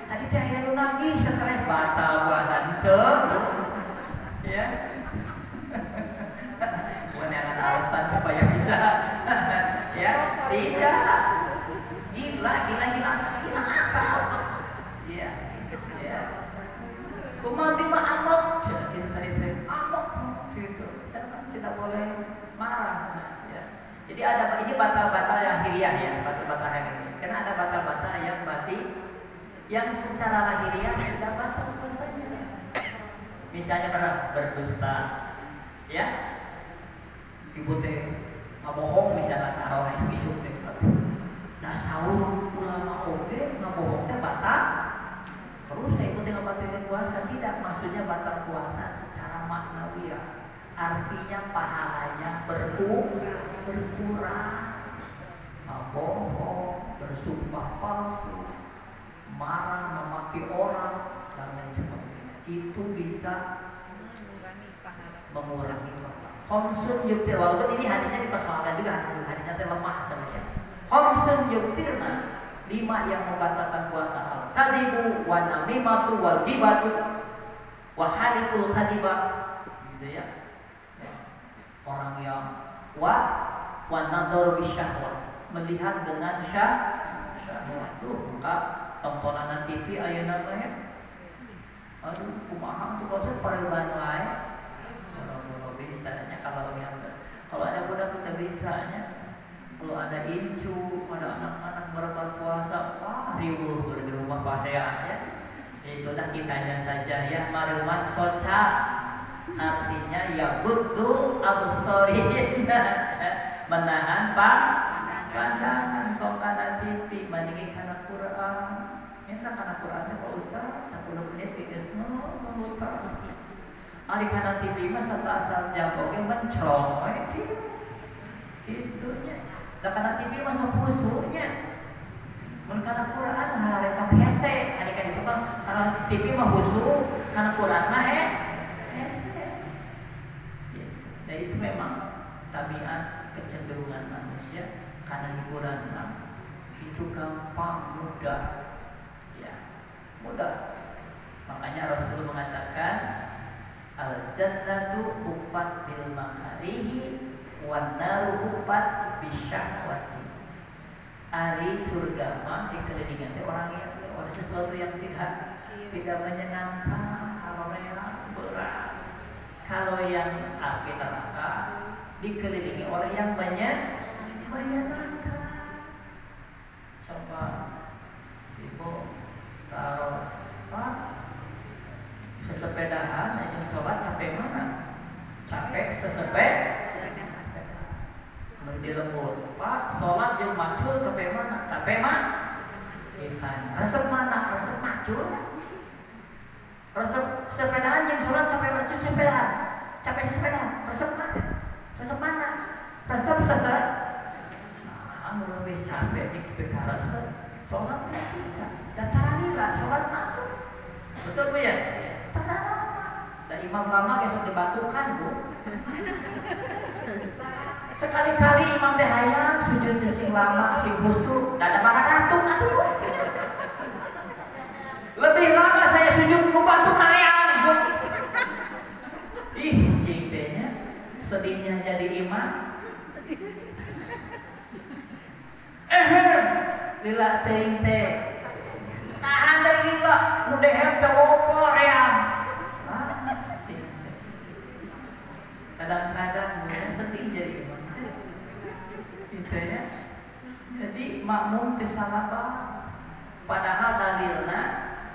Tadi teh aya lagi stres batal puasa teu. Ya. Bukan alasan supaya bisa. Ya, tidak. Gila akal. Iya. Ya. Kumaha di mah amok, kita tadi amok gitu. Saya kan tidak boleh marah sebenarnya. Ya. Jadi ada ini batal-batal lahiriah ya, batal-batal lahiriah. Karena ada batal-batal yang batin, yang secara lahiriah sudah batal puasanya. Misalnya berdusta, ya, ibu teh ngabohong misalnya taruh itu isu teh. Nah sahur ulama oke ngabohong teh batal. Terus saya ibu teh ngabatalin puasa, tidak, maksudnya batal puasa secara maknawiah. Artinya pahalanya berkurang. Bohong, bersumpah palsu, marah, memaki orang, dan lain sebagainya, itu bisa mengurangi pahala. Homsun yuktir, walaupun ini hadisnya dipersoalkan juga, hadisnya lemah sebenarnya. Homsun yuktirna, 5 yang membatalkan puasa: al-kadibu, wa namimatu, wal ghibatu, wa halikul kadibah, gitu ya. Orang yang wa nadharu bisyahwat, melihat dengan syahwat. Maka tontonan TV aya namanya. Aduh, kumaha tuh proses paregan wae. Kalau bisanya kalau ada budak kita bisanya. Kalau ada incu, ada anak-anak berbuat puasa, wah ribuh di rumah pasean ya. Jadi sudah kitanya saja ya maruman soca. Artinya ya butuh absorin, menahan pandangan kok kana TV mendingi kana Quran. Minta kana Quran Pak Ustaz 10 menit geus muter. Ari kana TV mah asal jam oge mencrong we kitunya. Da kana TV mah sapusunya. Mun kana Quran harare sok hese, ari kan itu mah kana TV mah husu, kana Quran mah hese. Nah itu memang tabiat kecenderungan manusia karena hiburan itu gampang, mudah, ya mudah. Makanya Rasul mengatakan al jannatu huffat bil makarihi wan naru huffat bisyahwati. Ari surga mah dikelilingi oleh orang yang oleh sesuatu yang tidak menyenangkan, kalau yang berat. Kalau yang api neraka dikelilingi oleh yang menyenangkan. Coba ibu taruh sesepedahan aja sholat sampai mana? Capek sesepedahan. Di lembur, Pak, sholat jeung macul sampai mana? Capek mah? Ditanya, resep mana? Resep macul? Resep sepedahan yang sholat sampai mana? Sepedahan, capek sepedahan. Resep mana? Resep mana? Resep sesat. Nah, lebih capek di perkara sholat tidak. Dan tarawih sholat matur. Betul Bu ya? Tidak lama. Dan imam lama besok dibatukan Bu. Sekali-kali imam teh hayang sujud sing lama, sing khusyuk, dan ada baradatuk atuh Bu. Lebih lama saya sujud membantu nayang Bu. Ih, cintanya sedihnya jadi imam. lila teuing teh. Tahan deui lila, nu dehem teh opor ya. Kadang-kadang bukan sedih jadi imam. Gitu ya. Jadi makmum teu salah padahal dalilna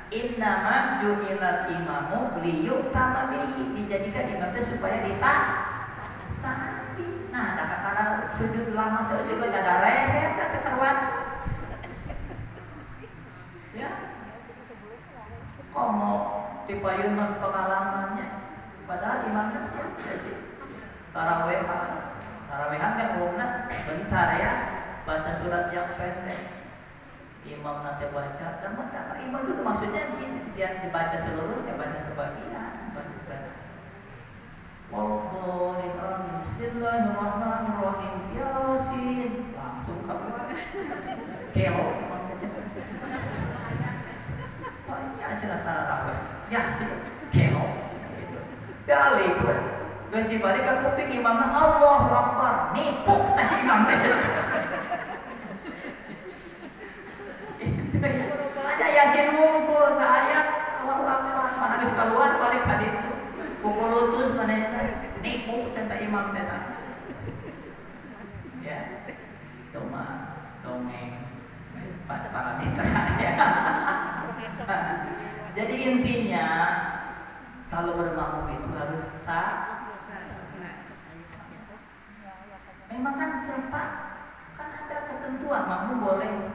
innama ju'ilal imamu liyu'tama bihi, dijadikan imam teh supaya ditaati. Nah, da kakara sujud lama seueur juga ada rehet da keterwat. Ya. Komo dipayun pengalamannya. Padahal imamnya siapa sih? Tarawehan kan umumnya bentar ya, baca surat yang pendek. Imam nanti baca, dan imam itu maksudnya di sini dia dibaca seluruhnya, baca sebagian, baca sebagian. Bismillahirrahmanirrahim. Yasin. Langsung kamu kelo imam kecil. Banyak cerita rawas. Yasin kelo. Balik, guys dibalik ke kuping imamnya Allahu Akbar, nipuk kasih imam kecil. Aja Yasin wungkul saya Allahu Akbar, mana geus keluar balik ka ditu. Pukul lutus manehna nipuk cenah imam teh. Ya. Cuma dongeng pada para mitra ya. Jadi intinya kalau bermakmum itu harus memang kan sempat kan ada ketentuan makmum boleh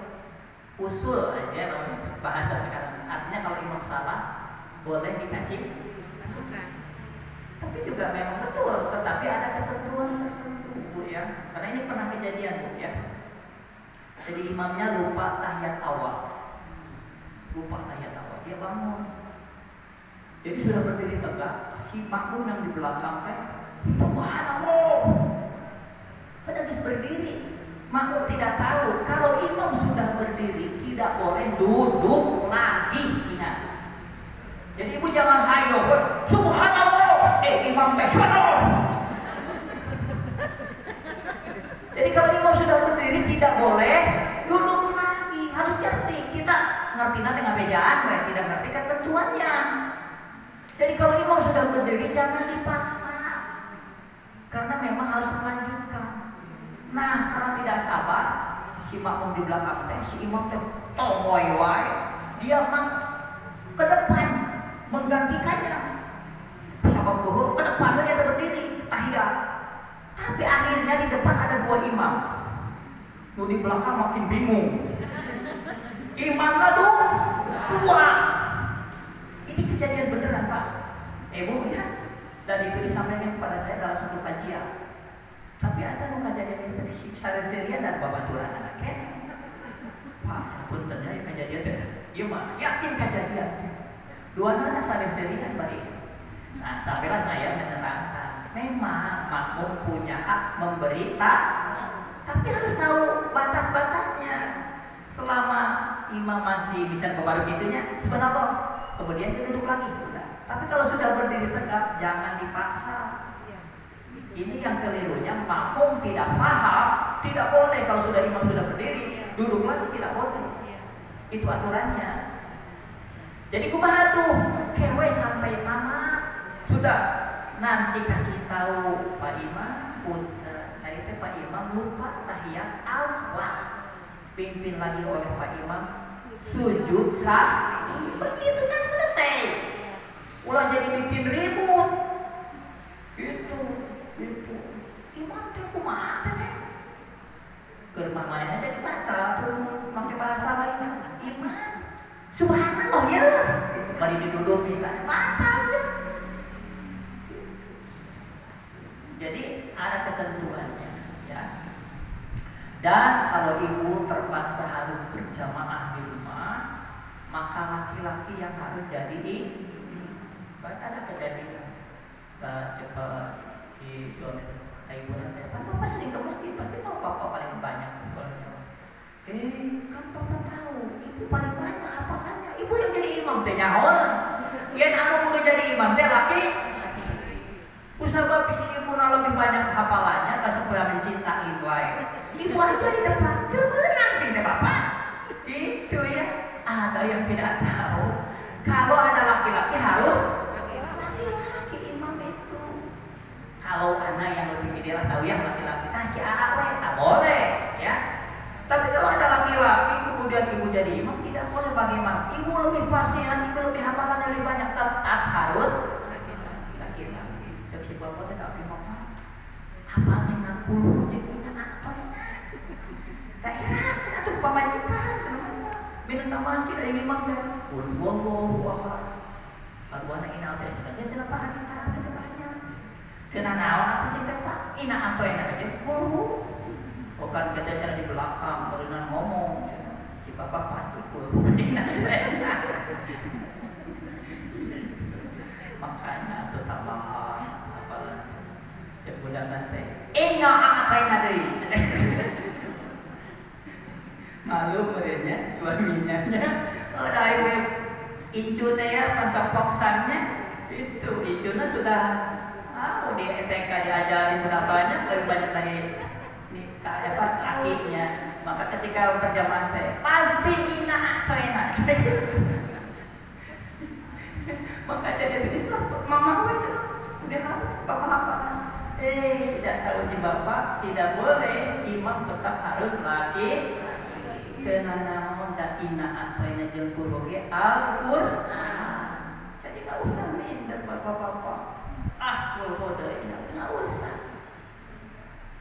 usul aja bahasa sekarang. Artinya kalau imam salah boleh dikasih masukan. Tapi juga memang betul, tetapi ada ketentuan tertentu ya. Karena ini pernah kejadian Bu ya. Jadi imamnya lupa tahiyat awal. Dia bangun. Jadi sudah berdiri tegak, si makmum yang di belakang teh, subhanallah. Pada geus berdiri. Makmum tidak tahu kalau imam sudah berdiri tidak boleh duduk lagi, ingat. Jadi ibu jangan hayo, subhanallah, imam teh Jadi kalau imam sudah berdiri tidak boleh duduk lagi, harus ngerti. Kita ngertinya dengan bejaan, tidak ngerti ketentuannya. Jadi kalau imam sudah berdiri jangan dipaksa, karena memang harus melanjutkan. Nah, karena tidak sabar, si makmum di belakang teh, si imam teh tomboy wae, dia mah ke depan menggantikannya. Sabab zuhur ke depan dia berdiri tahiyat. Tapi akhirnya di depan ada dua imam. Nu di belakang makin bingung. Imamnya dua. Ini kejadian beneran Pak. Bu ya. Dan itu disampaikan kepada saya dalam satu kajian. Tapi ada nu kejadian ini sarian dan babaturan anaknya. Wah, sapunten ya kejadian teh. Ieu mah yakin kejadian. Dua anak sarian bari. Nah, sampailah saya menerangkan, memang makmum punya hak memberi tapi harus tahu batas-batasnya. Selama imam masih bisa berbaru gitunya, subhanallah, kemudian dia duduk lagi. Tapi kalau sudah berdiri tegak, jangan dipaksa. Ini yang kelirunya, makmum tidak paham, tidak boleh kalau sudah imam sudah berdiri, duduk lagi tidak boleh. Itu aturannya. Jadi kumaha tuh, kewe sampai tamat, sudah nanti kasih tahu Pak Imam, punten, nah itu Pak Imam lupa tahiyat awal, pimpin lagi oleh Pak Imam, sujud sah, begitu kan selesai. Ulah jadi bikin ribut, gitu. Imam teh kumaha teh? Keur mamana jadi batal tuh pakai bahasa lain. Imam subhanallah ya. Itu bari diduduk misalnya batal ya. Jadi ada ketentuannya ya. Dan kalau ibu terpaksa harus berjamaah di rumah, maka laki-laki yang harus jadi ada kejadian cepat di suami ibu nanti papa sering ke masjid pasti mau papa paling banyak kan papa tahu ibu paling banyak hafalannya, ibu yang jadi imam teh nyawa yang anu kudu jadi imam teh laki usah si ibu lebih banyak hafalannya gak sekolah mencinta ibu aja di depan teu meunang cing teh bapak Ada yang tidak tahu. Kalau ada laki-laki harus laki-laki imam itu. Kalau anak yang lebih gede lah tahu yang laki-laki si awe tak boleh ya. Tapi kalau ada laki-laki kemudian ibu jadi imam tidak boleh. Bagaimana? Ibu lebih pasihan, ibu lebih hafalan lebih banyak, tetap harus laki-laki. Seksi bapak tidak imam hafalnya 60 jadinya apa ya? Daerah cina tuh pemajikan cina minta masjid dari imam dan Wallahu akbar. Aduana ina teh sebagai cenah Pak hari tara teh banyak. Cenah naon atuh cing teh Pak? Ina apa enak aja kulhu. Bukan kita cara di belakang berenang ngomong si bapak pasti kulhu ina teh. Makanya atuh tambahan apalah cek budak teh. Inna a'taina deui. Malu merenya suaminya udah ibu Icu teh ya pancapoksannya itu Icuna sudah di ETK diajarin sudah banyak lebih banyak dari kakinya. Maka ketika berjamaah teh pasti ina atau enak maka jadi itu mama baca udah bapak hafalan tidak tahu si bapak tidak boleh imam tetap harus laki. Kenana monda ina apaina jeung kuroge Al-Qur'an. Jadi enggak usah minder bapak-bapak. Kuroge deui enggak usah.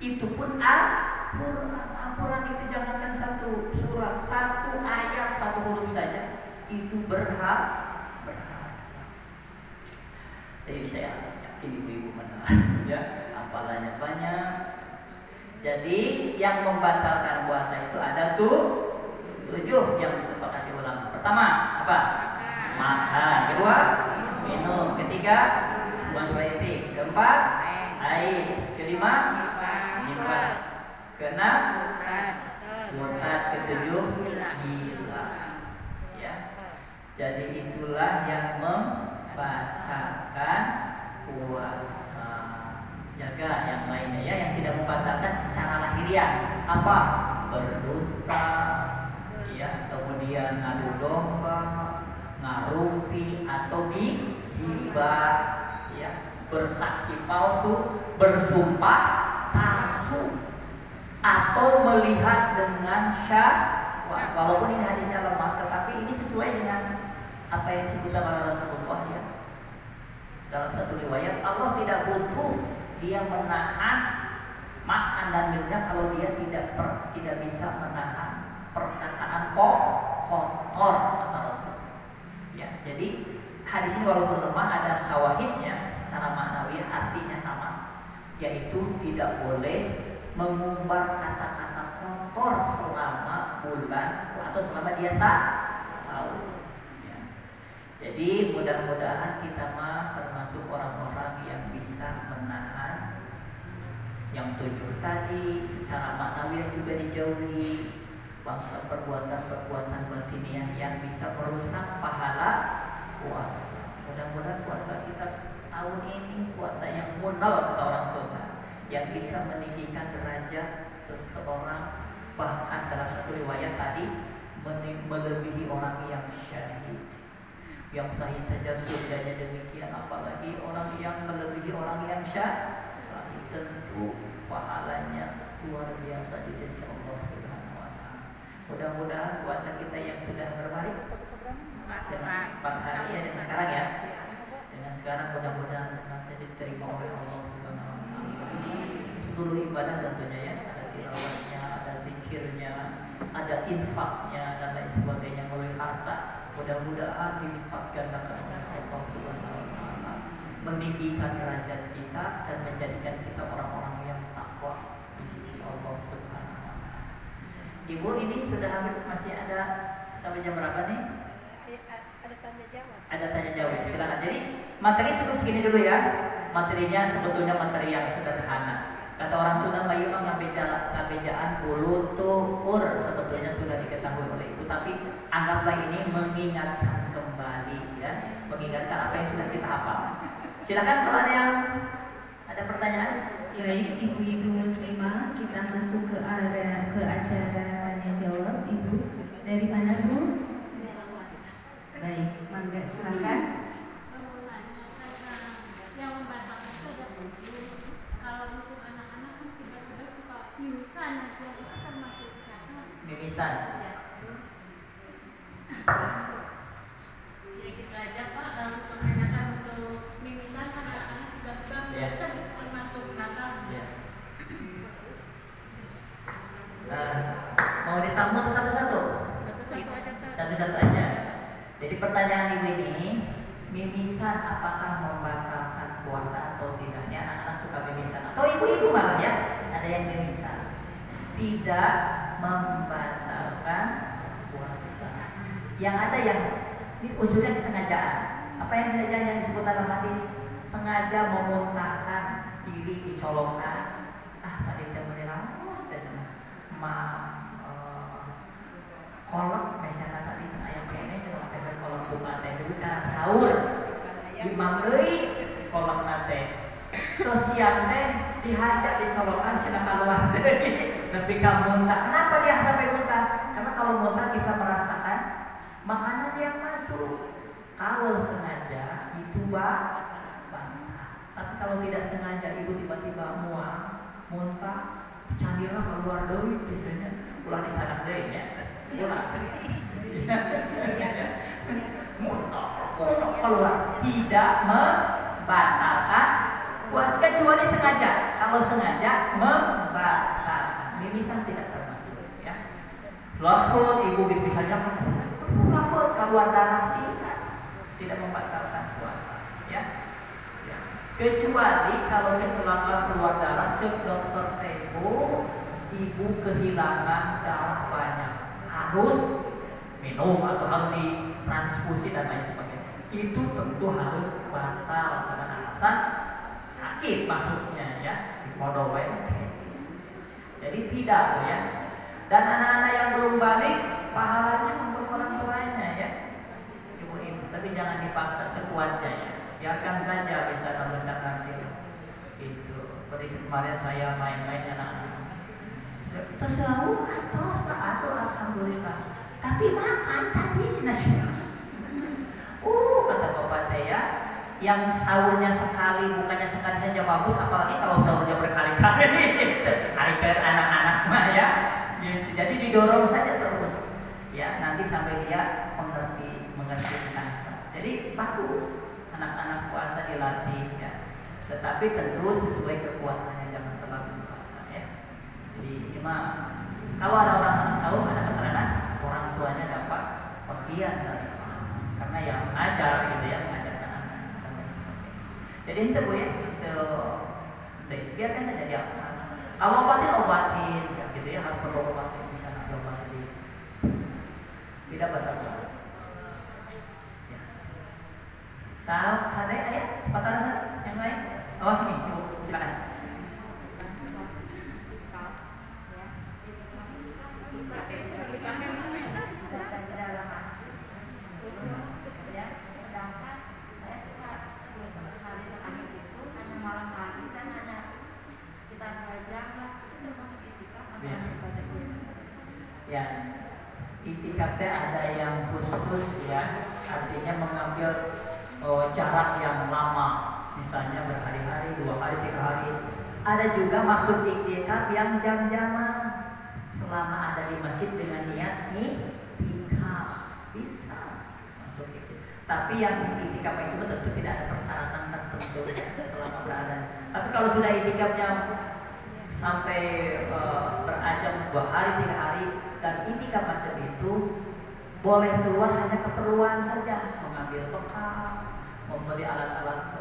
Itu pun Al-Qur'an. Al-Qur'an itu jangankan satu surat, satu ayat, satu huruf saja itu berharga. Jadi saya yakin ibu-ibu mana ya, hafalannya banyak. Jadi yang membatalkan puasa itu ada 7 yang disepakati ulama. Pertama apa? Makan. Kedua minum. Ketiga buang seleti. Keempat air. Kelima nifas. Keenam murtad. Ketujuh gila. Ya. Jadi itulah yang membatalkan puasa. Jaga yang lainnya ya, yang tidak membatalkan secara lahiriah. Apa? Berdusta, ya, kemudian ngadu domba, ngarupi atau gibah, ya, bersaksi palsu, bersumpah palsu, atau melihat dengan syahwat. Walaupun ini hadisnya lemah, tetapi ini sesuai dengan apa yang disebutkan oleh Rasulullah ya. Dalam satu riwayat Allah tidak butuh dia menahan makan dan minumnya kalau dia tidak bisa menahan perkataan kotor kata Rasul. Ya, jadi hadis ini walaupun lemah ada syawahidnya secara maknawi artinya sama, yaitu tidak boleh mengumbar kata-kata kotor selama bulan atau selama dia sahur. Ya. Jadi mudah-mudahan kita mah termasuk orang-orang yang bisa menahan yang 7 tadi, secara maknawi juga dijauhi bangsa perbuatan-perbuatan batiniah yang bisa merusak pahala puasa. Mudah-mudahan puasa kita tahun ini puasa yang munal kata orang Sunda, yang bisa meninggikan derajat seseorang, bahkan dalam satu riwayat tadi melebihi orang yang syahid. Yang syahid saja surganya demikian, apalagi orang yang melebihi orang yang syahid. Tentu pahalanya luar biasa di sisi Allah Subhanahu wa taala. Mudah-mudahan puasa kita yang sudah bermari dengan 4 hari ya, dengan sekarang ya. Dengan sekarang mudah-mudahan senantiasa diterima oleh Allah Subhanahu wa taala. Seluruh ibadah tentunya ya, ada tilawahnya, ada zikirnya, ada infaknya dan lain sebagainya melalui harta. Mudah-mudahan dilipat gandakan oleh Allah Subhanahu wa taala, meninggikan derajat kita dan menjadikan kita orang-orang yang takwa di sisi Allah Subhanahu wa taala. Ibu ini sudah hampir, masih ada sampai jam berapa nih? Ada tanya jawab. Ada tanya jawab. Silakan. Jadi materi cukup segini dulu ya. Materinya sebetulnya materi yang sederhana. Kata orang Sunda, Bayu mah ngabejaan ulu tukur, sebetulnya sudah diketahui oleh ibu, tapi anggaplah ini mengingatkan kembali ya, mengingatkan apa yang sudah kita hafal. Silakan kalau ada yang ada pertanyaan. Baik, ibu-ibu muslimah, kita masuk ke acara tanya jawab. Ibu dari mana, Bu? juga, silakan. Yang membatalkan itu ada tujuh. Kalau untuk anak-anak kan tiba-tiba suka mimisan aja, itu termasuk kata. Mimisan. Ya. Ya gitu aja Pak. Untuk menanyakan untuk mimisan kan anak-anak tiba-tiba mimisan itu termasuk kata. Ya. Mau ditampung satu-satu? Satu-satu aja. Jadi pertanyaan ibu ini, mimisan apakah membatalkan puasa atau tidak? Ini anak-anak suka mimisan atau ibu-ibu malah ya, ada yang mimisan. Tidak membatalkan puasa. Yang ada yang ini unsurnya kesengajaan. Apa yang kesengajaan yang disebut dalam hadis? Sengaja memuntahkan diri dicolokkan. Tadi kita meniramus dan kolak misalnya tadi sen ayam kene sen pesan kolak buka teh dulu kan sahur imam deui kolak nate terus siang teh dihajar dicolokan cenah keluar deui nepi ka muntah. Kenapa dia sampai muntah? Karena kalau muntah bisa merasakan makanan yang masuk. Kalau sengaja itu bantah. Tapi kalau tidak sengaja ibu tiba-tiba mual muntah candira keluar deui gitu nya ulah disadak deui nya. Muntah keluar tidak membatalkan puasa kecuali sengaja. Kalau sengaja membatalkan, mimisan tidak termasuk ya. Lahut ibu misalnya kan lahut keluar darah tidak membatalkan puasa ya. Kecuali kalau kecelakaan keluar darah cek dokter Tebo ibu kehilangan darah banyak harus minum atau harus ditransfusi dan lain sebagainya, itu tentu harus batal dengan alasan sakit masuknya ya di podol jadi tidak ya. Dan anak-anak yang belum balik pahalanya untuk orang tuanya ya ibu-ibu, tapi jangan dipaksa sekuatnya ya, biarkan saja bisa bercanda itu. Seperti kemarin saya main-main anak-anak terus lalu terus Pak aduh alhamdulillah tapi makan tadi nasi kata bapak teh ya, yang sahurnya sekali bukannya sekali saja bagus, apalagi kalau sahurnya berkali-kali hari anak-anak mah ya gitu. Jadi didorong saja terus ya, nanti sampai dia mengerti rasa. Jadi bagus anak-anak puasa dilatih ya, tetapi tentu sesuai kekuatannya, jangan terlalu puasa ya. Jadi kalau ada orang sahur ada keterangan orang tuanya dapat bagian dari karena yang mengajar gitu ya, mengajarkan anak dan lain sebagainya. Jadi itu bu ya, itu biarkan saja dia. Kalau obatin ya gitu ya, harus perlu obatin bisa obatin. Tidak batal puasa. Ya. Sada ya, batal yang lain. Oh ini, ibu silakan. Ya, itikaf ada yang khusus ya, artinya mengambil jarak yang lama, misalnya berhari-hari, 2 hari, 3 hari. Ada juga maksud itikaf yang jam-jaman, selama ada di masjid dengan niat itikaf bisa masuk itikaf. Tapi yang itikaf itu tentu tidak ada persyaratan tertentu ya, selama berada. Tapi kalau sudah itikafnya sampai berajam 2 hari, 3 hari dan itikaf macam itu, boleh keluar hanya keperluan saja, mengambil bekal, membeli alat-alat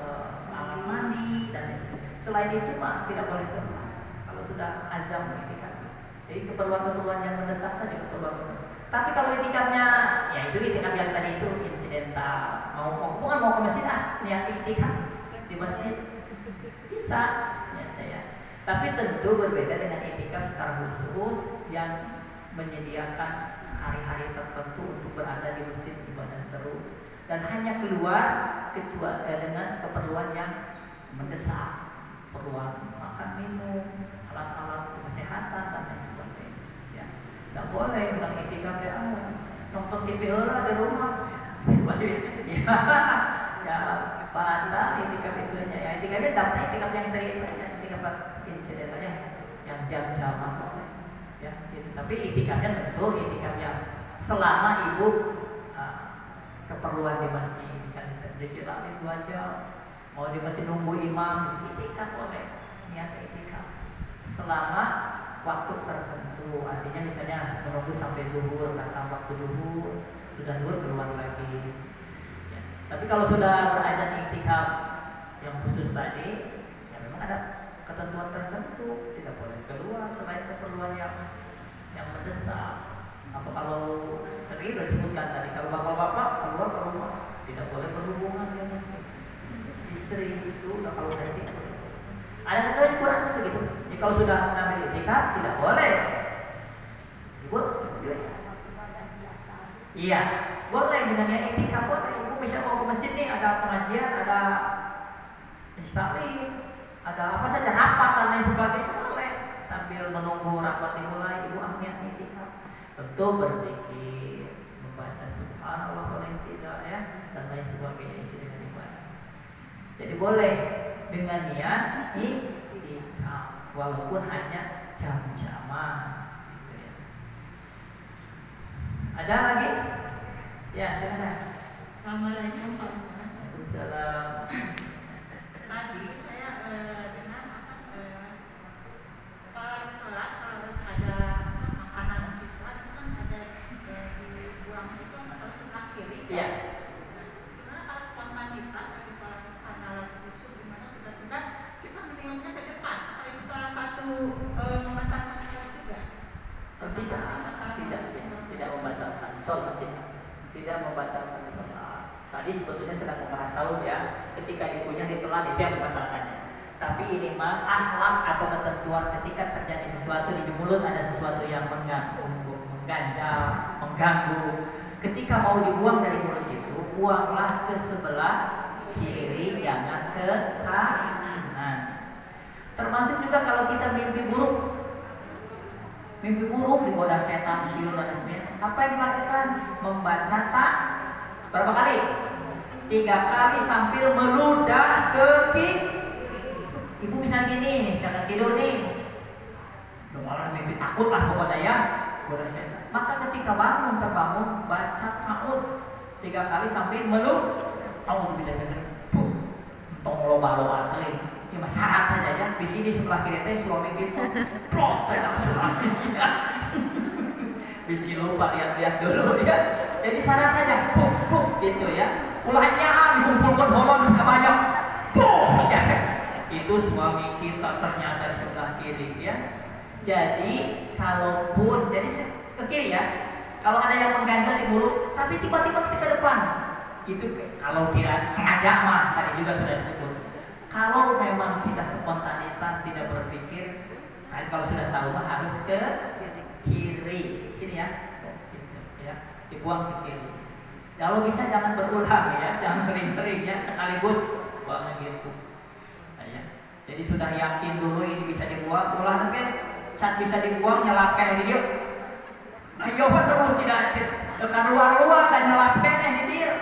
alat mandi dan lain sebagainya. Selain itu mah tidak boleh keluar kalau sudah azam itikaf. Jadi keperluan-keperluan yang mendesak saja keperluan. Tapi kalau itikafnya ya itu itikaf yang tadi itu insidental, bukan mau ke masjid niat itikaf di masjid bisa ya. Tapi tentu berbeda dengan itikaf secara khusus yang menyediakan hari-hari tertentu untuk berada di masjid ibadah terus dan hanya keluar kecuali dengan keperluan yang mendesak, keperluan makan minum, alat-alat kesehatan dan lain sebagainya. Ya, nggak boleh bilang itikaf ya nonton TV heula di rumah. Ya, Ya, bahasa itikaf itu aja. Ya, itikafnya dapat itikaf yang tadi itu aja, itikaf insidentalnya yang jam-jam apa ya, gitu. Tapi itikafnya tentu itikaf yang selama ibu keperluan di masjid, misalnya terjadi 2 jam, mau di masjid nunggu imam, itikaf boleh, niat itikaf selama waktu tertentu. Artinya misalnya menunggu sampai zuhur, datang waktu zuhur, sudah zuhur keluar lagi. Ya. Tapi kalau sudah berazan itikaf yang khusus tadi, ya memang ada ketentuan tertentu, tidak boleh keluar selain keperluan yang mendesak. Apa kalau tadi sudah disebutkan tadi, kalau bapak-bapak keluar ke rumah tidak boleh berhubungan dengan istri, itu udah kalau udah itikaf. Ada ketentuan di Quran juga gitu. Jadi kalau sudah mengambil itikaf tidak boleh. Ibu seperti itu. Iya, boleh dengan yang itikaf boleh. Ibu bisa mau ke masjid nih, ada pengajian, ada istaklim, ada apa saja, rapat dan lain sebagainya, boleh. Sambil menunggu rapat dimulai, ibu niat itikaf. Tentu berzikir, membaca subhanallah paling tidak ya, dan lain sebagainya isi dengan ibadah. Jadi boleh dengan niat itikaf walaupun hanya jam-jaman gitu ya. Ada lagi? Ya, silakan. Assalamualaikum Pak Ustaz. Waalaikumsalam. Tadi saya dengar kalau sholat kalau ada makanan sisa itu kan ada dibuang itu ke sebelah kiri. Iya. Gimana kalau spontanitas lagi sholat karena lagi busuk, gimana tiba-tiba kita meniupnya ke depan? Apa itu salah satu membatalkan sholat juga? Tidak membatalkan sholat, tidak membatalkan sholat. Tadi sebetulnya sedang membahas saum ya, ketika dikunyah ditelan itu yang membatalkannya. Tapi ini mah akhlak atau ketentuan ketika terjadi sesuatu di mulut, ada sesuatu yang mengganjal, mengganggu. Ketika mau dibuang dari mulut itu, buanglah ke sebelah kiri, jangan ke kanan. Termasuk juga kalau kita mimpi buruk digoda setan, siul dan sebagainya. Apa yang dilakukan? Membaca tak berapa kali? 3 kali sambil meludah ke kiri. Ibu misalnya gini, misalnya tidur nih, malah mimpi takut lah kepada ya, goda setan. Maka ketika terbangun, baca ta'ud 3 kali sambil Auzubillahi tong loba-loba kali. Ini mah syarat aja ya. Di sini sebelah kiri teh suami kita plok teh suami. Bisi lupa lihat-lihat dulu ya. Jadi syarat saja puk gitu ya. Ulahnya dikumpulkan holon ke banyak. Puk ya. Itu suami kita ternyata di sebelah kiri ya. Jadi kalaupun jadi ke kiri ya. Kalau ada yang mengganjal di mulut tapi tiba-tiba kita ke depan. Itu kalau tidak sengaja mah tadi juga sudah disebut. Kalau memang kita spontanitas tidak berpikir, kan kalau sudah tahu mah harus ke kiri. Sini ya. Gitu, ya. Dibuang ke kiri. Kalau bisa jangan berulang ya, jangan sering-sering ya, sekaligus buangnya gitu. Nah, ya. Jadi sudah yakin dulu ini bisa dibuang, ulah tapi cat bisa dibuang nyelapkan ini dia. Ayo terus tidak tekan luar dan nyelapkan ini dia.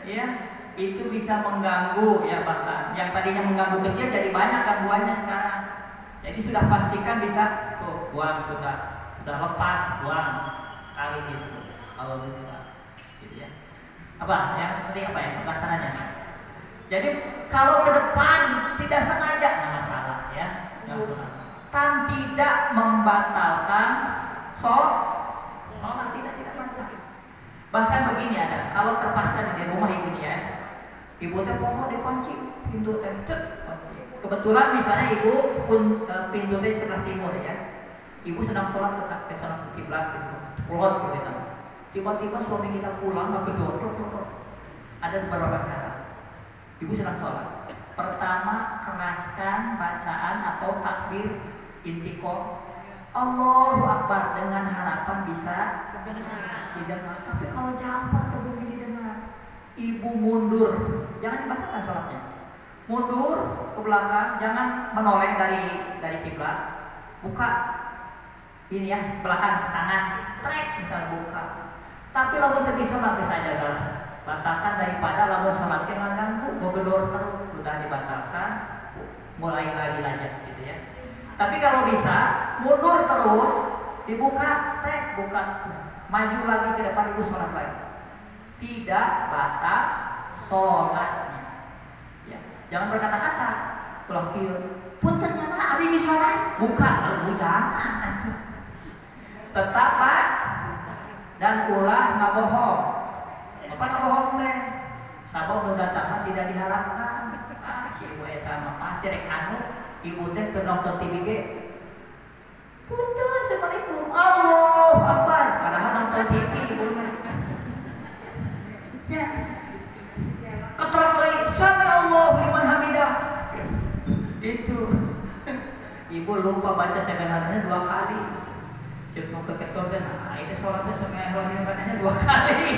Ya, itu bisa mengganggu ya, bahkan yang tadinya mengganggu kecil jadi banyak gangguannya sekarang. Jadi sudah pastikan bisa buang, sudah lepas buang kali gitu kalau bisa gitu ya. Apa ya tadi apa ya pelaksananya? Jadi kalau ke depan tidak sengaja nggak masalah ya, nggak masalah. Tan tidak membatalkan sholat tidak batal. Bahkan begini ada, kalau terpaksa di rumah ibu ya, ibu teh pohon dikunci, pintu teh kunci. Kebetulan misalnya ibu pun pintu teh sebelah timur ya, ibu sedang sholat ke sana ke kiblat gitu, pulang gitu. Tiba-tiba suami kita pulang nggak kedor. Ada beberapa cara. Ibu sedang sholat. Pertama, keraskan bacaan atau takbir intikor Allahu Akbar dengan harapan bisa didengar. Tapi kalau jauh atau belum didengar, ibu mundur, jangan dibatalkan sholatnya. Mundur ke belakang, jangan menoleh dari kiblat. Buka ini ya, belakang tangan, trek misal buka. Tapi kalau kita bisa bagus saja lah. Batalkan daripada gedor terus sudah dibatalkan, mulai lagi gitu ya. Tapi kalau bisa mundur terus, dibuka, buka, maju lagi ke depan ibu sholat lagi. Tidak batal sholatnya. Ya, jangan berkata-kata. Ulah kieu, punten nyana abdi di sholat, buka lalu jangan. Tetap Pak, dan ulah ngabohong. Apa ngabohong teh? Sabab nu datang tidak diharapkan. Si ibu eta mah pasti rek anu, ibu teh keur nonton TV ge. Punten assalamualaikum. Allahu Akbar, padahal nonton TV ibu mah. Ya. Ketrok deui, sami Allahu liman hamidah. Itu. Ibu lupa baca sebenarnya 2 kali. Cek mau ke ketor dan itu sholatnya sama hewan-hewannya 2 kali.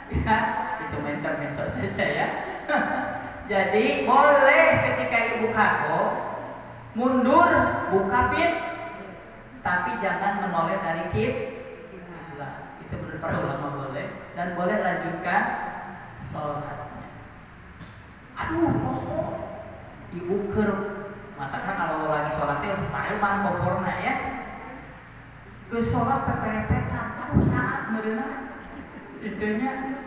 Ya, itu intermezzo saja ya. Jadi boleh ketika ibu kado mundur buka tapi jangan menoleh dari kiblat. Itu menurut para ulama boleh dan boleh lanjutkan sholatnya. Aduh, ibu ker matakan kalau lagi sholatnya paling komporna ya. Ke sholat peperepetan, aduh saat merenah. Intinya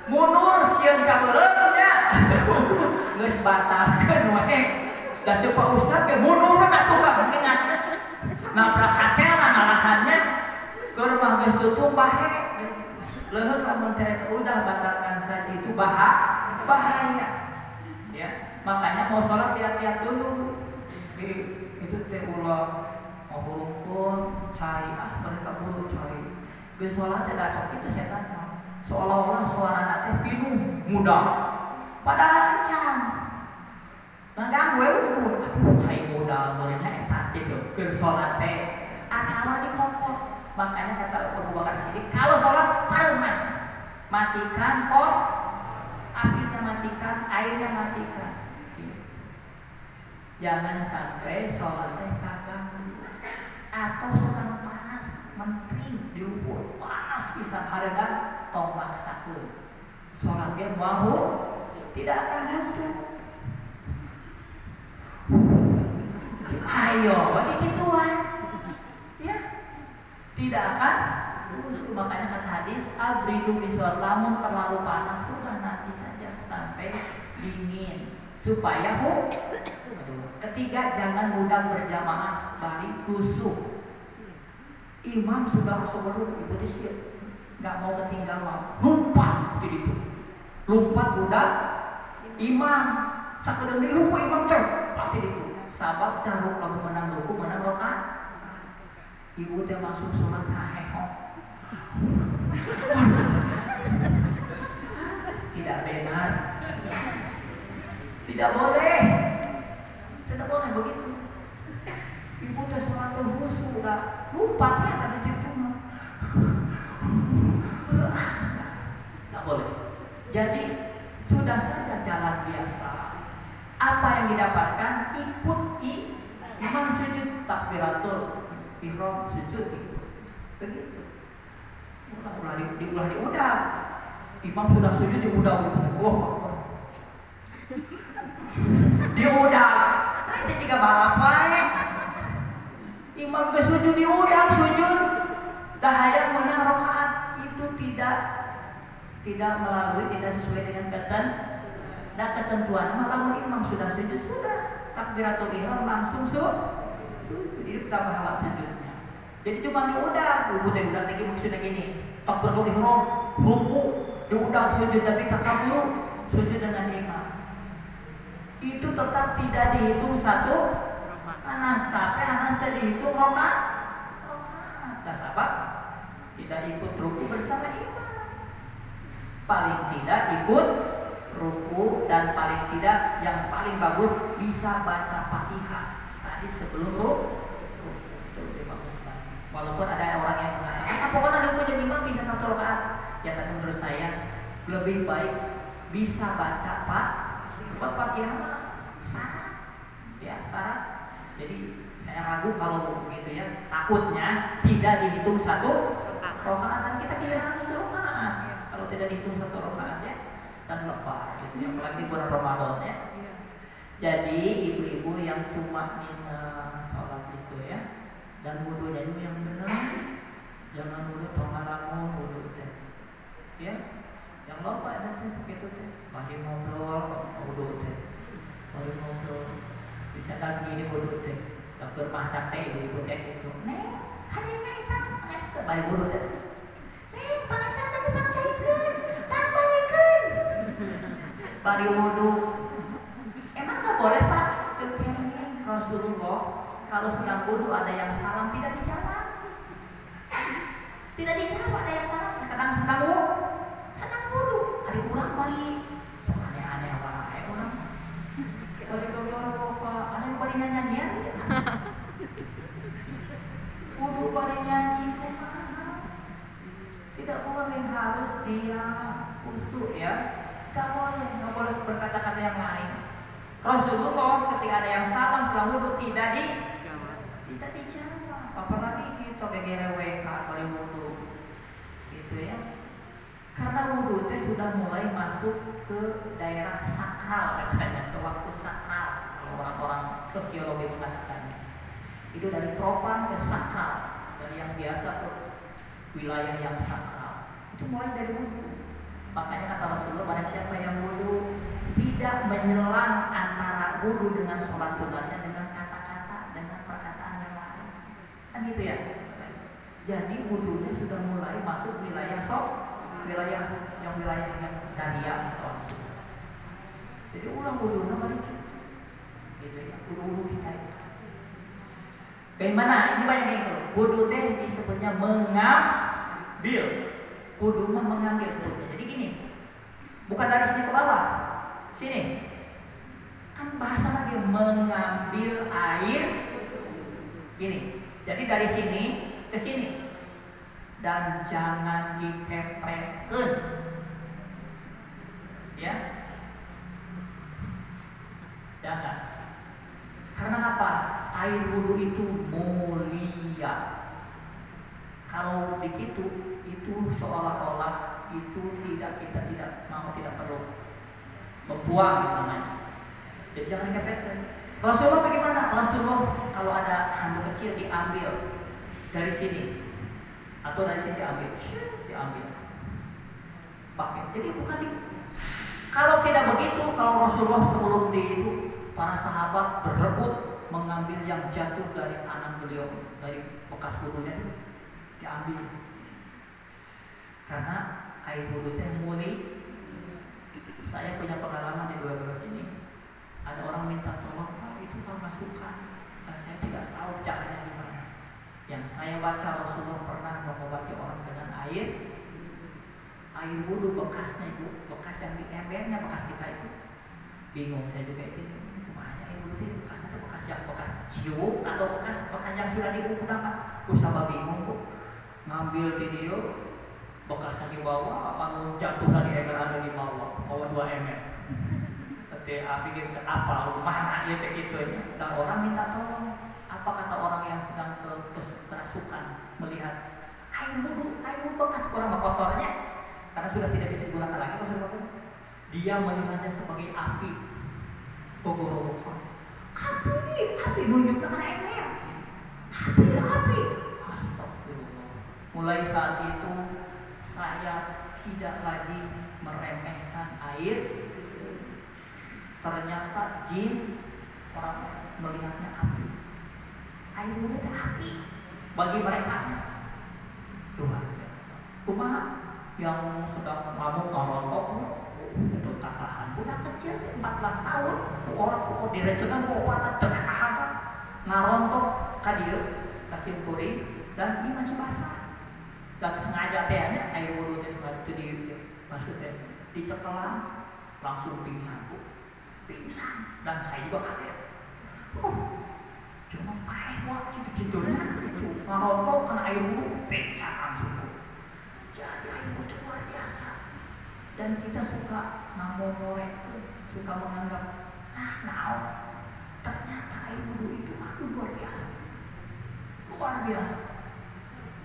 mundur sieun kabeuleungnya. Geus batalkeun we. Da coba ustaz ge mundur tak tukang ingat. Nabrak kakel malahannya. Keur mah geus tutup bahe. Leuheung lamun teh udah batalkan saja itu bahaya. Ya, makanya mau sholat lihat-lihat dulu. Itu teh ulah mau hurungkeun cai mereka buru cai. Geus sholat teh da sok kitu setan. Seolah-olah suara nate pinuh mudah padahal can ngaganggu unggul aduh cai muda meureunnya eta gitu keur sholat teh atawa dikokok. Makanya kata Abu Bakar di sini kalau sholat taruman matikan kok apinya matikan airnya matikan gitu. Jangan sampai sholat teh kaganggu atau sedang panas menteri di lumpur panas bisa haregan tong maksakeun sholat ge mau tidak akan masuk. Ayo bagi gituan ya tidak akan masuk. Makanya kata hadis abridu bisawat lamun terlalu panas sudah nanti saja sampai dingin supaya ketiga jangan mudah berjamaah balik kusuk. Imam sudah sholat ikuti siap nggak mau ketinggalan lompat di itu lompat budak imam sakedeung di ruku imam teh pasti itu sabab caruk lamun menang ruku menang rakaat ibu teh masuk sholat hahehong tidak benar, tidak boleh begitu. Ibu teh sholat teh khusyuk udah lompat ya tadi itu nggak boleh. Jadi sudah saja jalan biasa. Apa yang didapatkan ikut imam sujud takbiratul ihram sujud ikut. Begitu. Diudah. Imam sudah sujud diudah gitu. Diudah. Nah itu juga balap wae. Imam ke sujud diudah sujud. Dahaya menang rakaat itu tidak melalui, tidak sesuai dengan ketentuan. Malah imam sudah sujud sudah takbiratul ihram langsung sujud. Jadi kita pahala sujudnya. Jadi cuma diudah, ibu teh udah lagi maksudnya gini, takbiratul ihram, ruku, diudah sujud tapi takabur sujud dengan imam. Itu tetap tidak dihitung satu anas capek, anas tadi dihitung rakaat. Nah, sahabat tidak ikut ruku bersama imam. Paling tidak ikut ruku dan paling tidak yang paling bagus bisa baca Fatihah tadi sebelum ruku. Itu lebih bagus sekali. Walaupun ada orang yang mengatakan, pokoknya ruku jadi imam bisa satu rakaat. Ya tapi menurut saya lebih baik bisa baca sebab Fatihah syarat. Ya syarat. Jadi saya ragu kalau begitu ya, takutnya tidak dihitung satu rakaat dan kita kehilangan satu rakaat kalau tidak dihitung satu rakaat ya. dan lepar itu, apalagi bulan Ramadan ya. Jadi ibu-ibu yang tumaknina sholat itu ya, dan wudunya itu yang benar, jangan wudu pengalaman wudu teh, ya, yang lupa itu seperti itu, bagi ngobrol wudu teh, bagi ngobrol, bisa lagi ini wudu teh, tak bermasak teh ibu teh itu, nih, hadiahnya hitam, itu bagi wudu teh, nih, panjang tadi bangcaitkan, tambahkan, bagi wudu. Emang nggak boleh Pak? Rasulullah kalau sedang wudu ada yang salam tidak dijawab. Tidak dijawab, ada yang salam sedang wudu. Ada kurang bari. Aneh-aneh wae urang. Bari apa? Ada yang bari nyanyian? Wudu bari nyanyi tidak boleh, harus dia khusyuk ya. Nggak boleh berkata-kata yang lain. Rasulullah ketika ada yang salam sedang wudu tidak dijawab, apalagi kita GGWK boleh wudu, gitu ya. Karena wudu teh sudah mulai masuk ke daerah sakral katanya, ke waktu sakral. Kalau orang-orang sosiologi mengatakan itu dari profan ke sakral, dari yang biasa ke wilayah yang sakral. Itu mulai dari wudu. Makanya kata Rasulullah, barang siapa yang wudu tidak menyelang antara wudu dengan sholat sunatnya dengan kata-kata, dengan perkataan yang lain, kan gitu ya. Jadi wudunya sudah mulai masuk wilayah wilayah yang daria atau sunat. Jadi ulang wudunya balik gitu ya, wudu kita itu. Bagaimana? Ini banyak yang itu. Wudu teh disebutnya mengambil. Wudu mengambil sebetulnya. Jadi gini, bukan dari sini ke bawah. Sini kan bahasa lagi mengambil air gini, jadi dari sini ke sini dan jangan dikepretkeun ya, jangan. Karena apa? Air wudu itu mulia. Kalau begitu itu seolah-olah itu kita tidak perlu membuang namanya. Jadi jangan dikepetkan. Rasulullah bagaimana? Rasulullah kalau ada handuk kecil diambil dari sini atau dari sini diambil pakai. Jadi bukan kalau tidak begitu, kalau Rasulullah sebelum itu para sahabat berebut mengambil yang jatuh dari tangan beliau, dari bekas wudunya itu diambil. Karena air wudunya mulia. Saya punya pengalaman di 12 ini. Ada orang minta tolong, Pak, itu kalau masukkan, dan saya tidak tahu caranya gimana. Yang saya baca Rasulullah pernah mengobati orang dengan air wudu bekasnya itu, bekas yang di embernya bekas kita itu. Bingung saya juga itu. Gimana air wudu itu bekasnya itu bekas cium atau bekas yang sudah digunakan? Usah bingung kok. Ngambil video bekasnya di bawah, apa jatuh dari ember ada di bawah 2 ember. Tapi pikir apa mana ya kayak gitu ya. Dan orang minta tolong. Apa kata orang yang sedang kerasukan melihat air wudu bekas orang kotornya karena sudah tidak bisa digunakan lagi, dia melihatnya sebagai api. Bogor-bogor. Api nunjuk dengan ember. Api. Astagfirullah. Mulai saat itu saya tidak lagi meremehkan air. Ternyata jin orang melihatnya api. Air wudu api bagi mereka. Luar biasa. Kumaha yang sedang mabuk ngerokok itu katahan udah kecil 14 tahun orang direcekan kok patah terkatahan ngarontok ka dieu kasih kuring dan ini masih basah. Dan sengaja tehnya air wudu teh itu maksudnya dicekelan langsung pingsan dan saya juga kaget. Cuma paewak gitu ngarokok kena air wudu pingsan langsung. Jadi air wudu luar biasa. Dan kita suka ngomong-ngomong, suka menganggap naon. Ternyata air wudu itu luar biasa.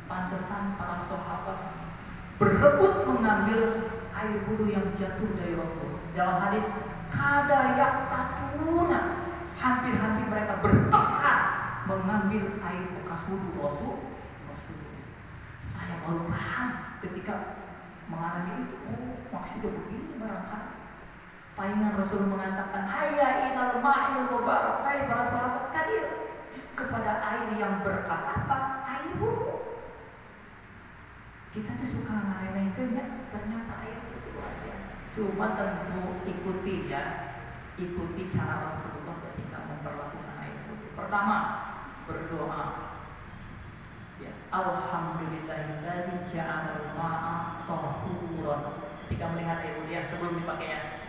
Pantesan para sahabat berebut mengambil air wudhu yang jatuh dari Rasul. Dalam hadis, kada yaqtatuna, hampir-hampir mereka bertekad mengambil air bekas wudhu Rasul. Saya baru paham ketika mengalami itu. Oh, maksudnya begini barangkali. Palingan Rasul mengatakan, hayya ilal ma'il mubarak, hai para sahabat kadir, kepada air yang berkah. Apa? Air wudhu. Kita tuh suka ngeremehkannya, ternyata air itu luar biasa. Cuma tentu ikuti cara Rasulullah ketika memperlakukan air wudhu. Pertama, berdoa. Ya, alhamdulillahilladzi ja'alal ma'a tahuran. Ketika melihat air wudhu sebelum dipakainya,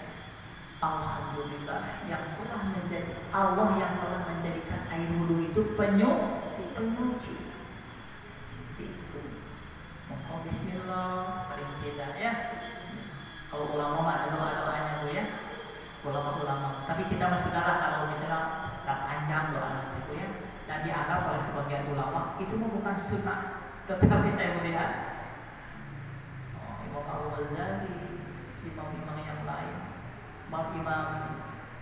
alhamdulillah yang telah menjadi Allah yang telah menjadikan air wudhu itu penyuci. Itu. Mohon bismillah paling tidak ya. Kalau ulama ada doa-doanya Bu ya. Ulama. Tapi kita masih kalah kalau misalnya tak panjang doa itu ya. Dan dianggap oleh sebagian ulama itu bukan sunnah. Tetapi saya melihat Imam Al-Ghazali, imam-imam yang lain,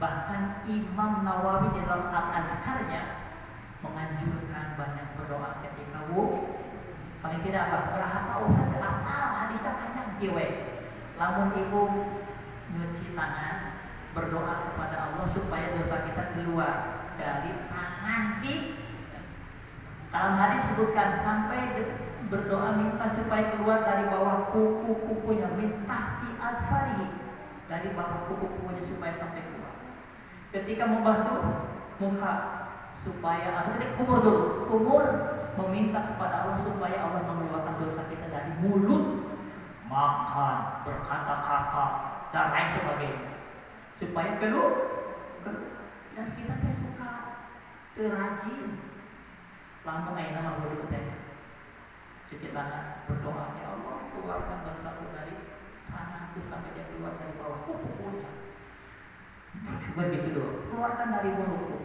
bahkan Imam Nawawi dalam Al-Azkarnya menganjurkan banyak berdoa ketika wudhu. Paling tidak berapa usah apa hadisnya banyak kiwe. Lamun ibu nyuci tangan, berdoa kepada Allah supaya dosa kita keluar dari tangan di. Dalam hadis sebutkan sampai berdoa minta supaya keluar dari bawah kuku-kukunya, minta di adfari, dari bawah kuku-kukunya supaya sampai keluar. Ketika membasuh muka supaya, atau ketika kumur meminta kepada Allah supaya Allah mengeluarkan dosa kita dari mulut, makan, berkata-kata dan lain sebagainya, supaya keluar. Dan kita teh suka terajin langsung aja nama wudhu teh, cuci tangan, berdoa, ya Allah keluarkan dosaku dari tanganku sampai dia keluar dari bawah kukunya. Coba gitu loh, keluarkan dari mulutku,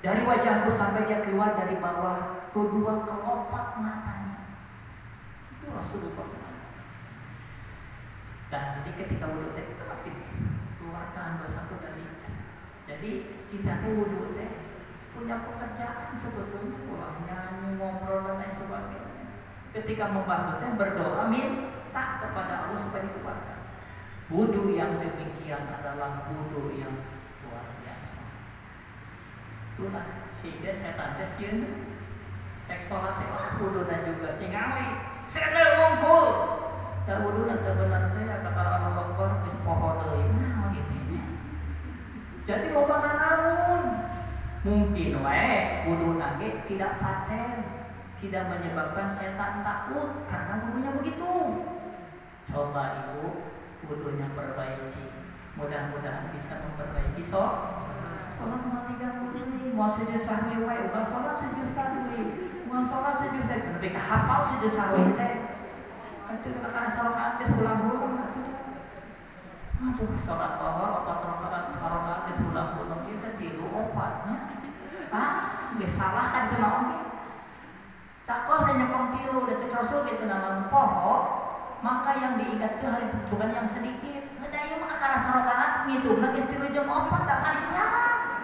dari wajahku sampai dia keluar dari bawah kedua kelopak matanya. Itu Rasulullah. Dan jadi ketika wudhu teh kita pasti keluarkan dosaku dari. Jadi kita teh wudhu teh punya pekerjaan sebetulnya, pulang nyanyi, ngobrol dan lain sebagainya. Ketika membasuh teh berdoa minta kepada Allah supaya dikeluarkan. Wudhu yang demikian adalah wudhu yang luar biasa. Itulah sehingga setan teh sieun tek salat teh wudhu dan juga tingali sele wungkul. Da wudhu teh bener teh kata Allah Akbar geus poho deui. Nah gitu. Jadi loba ngalamun mungkin wae wudhu nage tidak paten, tidak menyebabkan setan takut karena wudhunya begitu. Coba ibu wudhunya perbaiki, mudah-mudahan bisa memperbaiki sholat maliga wudhu, mau sujud sahwi wae, uga sholat sujud sahwi, mau sholat sujud sahwi, lebih ke hafal sujud sahwi teh. Itu karena sholat teh ulang-ulang. Aduh, sholat tohor, 4 rakaat, sholat teh ulang-ulang itu tilu opatnya. Nggak salah kan itu naonnya. Cakol hanya pengtilu, dan cek Rasul di dalam poho, maka yang diingat itu hari bukan yang sedikit. Hadayu maka karena sarokaat ngitung lagi tilu jam 4 tak kali salah.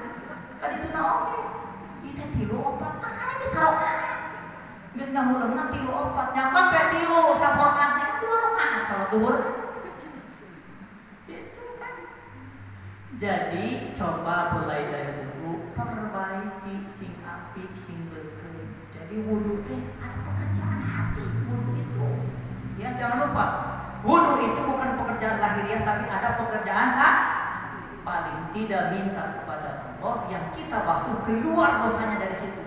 Kan itu naonnya. Itu tilu 4 tak kali sarokaat. Geus ngahuleumna tilu 4 nyakot teh tilu sapokat teh 2 rakaat salat duhur. Gitu kan. Jadi coba mulai dari dulu perbaiki sing apik sing beukeun. Jadi wudhu teh ada pekerjaan hati, wudhu itu. Ya jangan lupa, wudhu itu bukan pekerjaan lahiriah tapi ada pekerjaan hati. Paling tidak minta kepada Allah yang kita basuh keluar dosanya dari situ.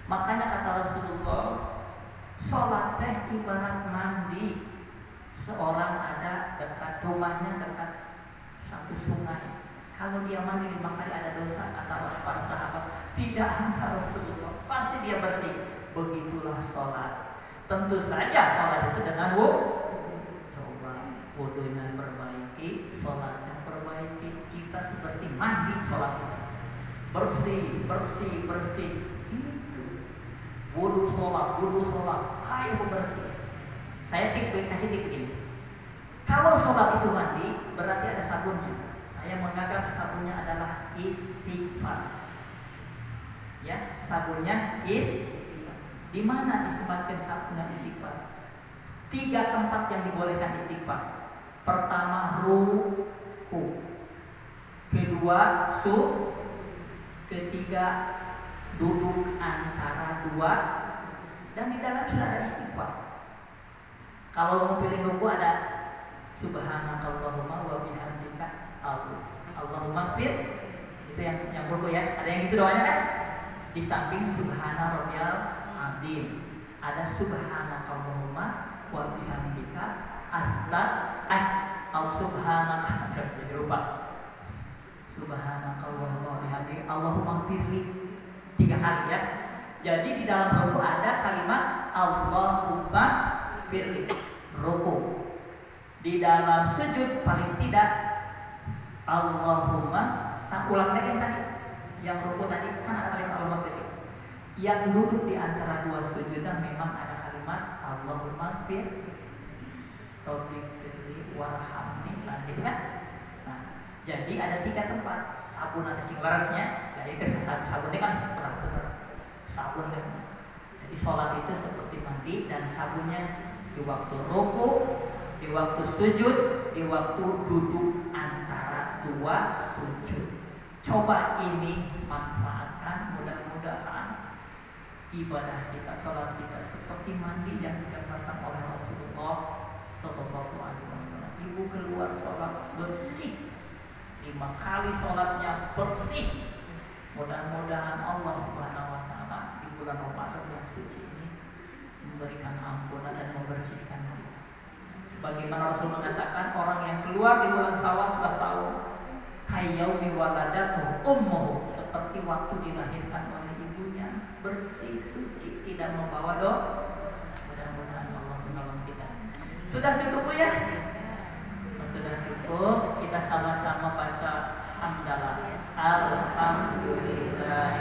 Makanya kata Rasulullah, sholat teh ibarat mandi. Seorang ada dekat rumahnya dekat satu sungai. Kalau dia mandi 5 kali ada dosa, kata para sahabat, tidak hanya Rasulullah, pasti dia bersih. Begitulah sholat. Tentu saja sholat itu dengan wudhu. Coba wudhunya perbaiki, sholatnya perbaiki. Kita seperti mandi sholat kita. Bersih, bersih, bersih. Itu. Wudhu sholat, ayo bersih. Saya kasih tip ini. Kalau sholat itu mandi, berarti ada sabunnya. Saya menganggap sabunnya adalah istighfar. Ya, sabunnya istighfar. Di mana disematkan sabunnya istighfar? 3 tempat yang dibolehkan istighfar. Pertama, ruku. Kedua, ketiga, duduk antara 2. Dan di dalam sudah ada istighfar. Kalau mau pilih ruku ada subhanakallahumma wa bihamdika Allahumma fir. Itu yang ruku ya. Ada yang gitu doanya kan? Di samping subhana rabbiyal azim ada subhanakallahumma wa bihamdika subhanaka jadi lupa. Subhanakallahumma wa bihamdika Allahumma firli 3 kali ya. Jadi di dalam ruku ada kalimat Allahumma firli ruku. Di dalam sujud paling tidak Allahumma, ulang lagi yang tadi. Yang ruku tadi kan ada kalimat Allahumma firli. Yang duduk di antara 2 sujudan memang ada kalimat Allahumma firli warhamni, gitu kan? Nah, jadi ada 3 tempat. Sabun ada singlarasnya. Jadi sabunnya kan benar-benar sabun kan. Jadi sholat itu seperti mandi dan sabunnya di waktu ruku, di waktu sujud, di waktu duduk antara 2 sujud. Coba ini manfaatkan, mudah-mudahan ibadah kita, sholat kita seperti mandi yang digambarkan oleh Rasulullah Sallallahu Alaihi Wasallam. Ibu keluar sholat bersih, 5 kali sholatnya bersih. Mudah-mudahan Allah Subhanahu Wa Taala di bulan Ramadan yang suci ini memberikan ampunan dan membersihkan kita. Sebagaimana Rasul mengatakan, orang yang keluar di bulan Syawal setelah sahur kayyaumi waladatu ummuhu, seperti waktu dilahirkan oleh ibunya, bersih, suci, tidak membawa dosa. Mudah-mudahan Allah menolong kita. Sudah cukup Bu ya? Sudah cukup. Kita sama-sama baca hamdalah. Alhamdulillah.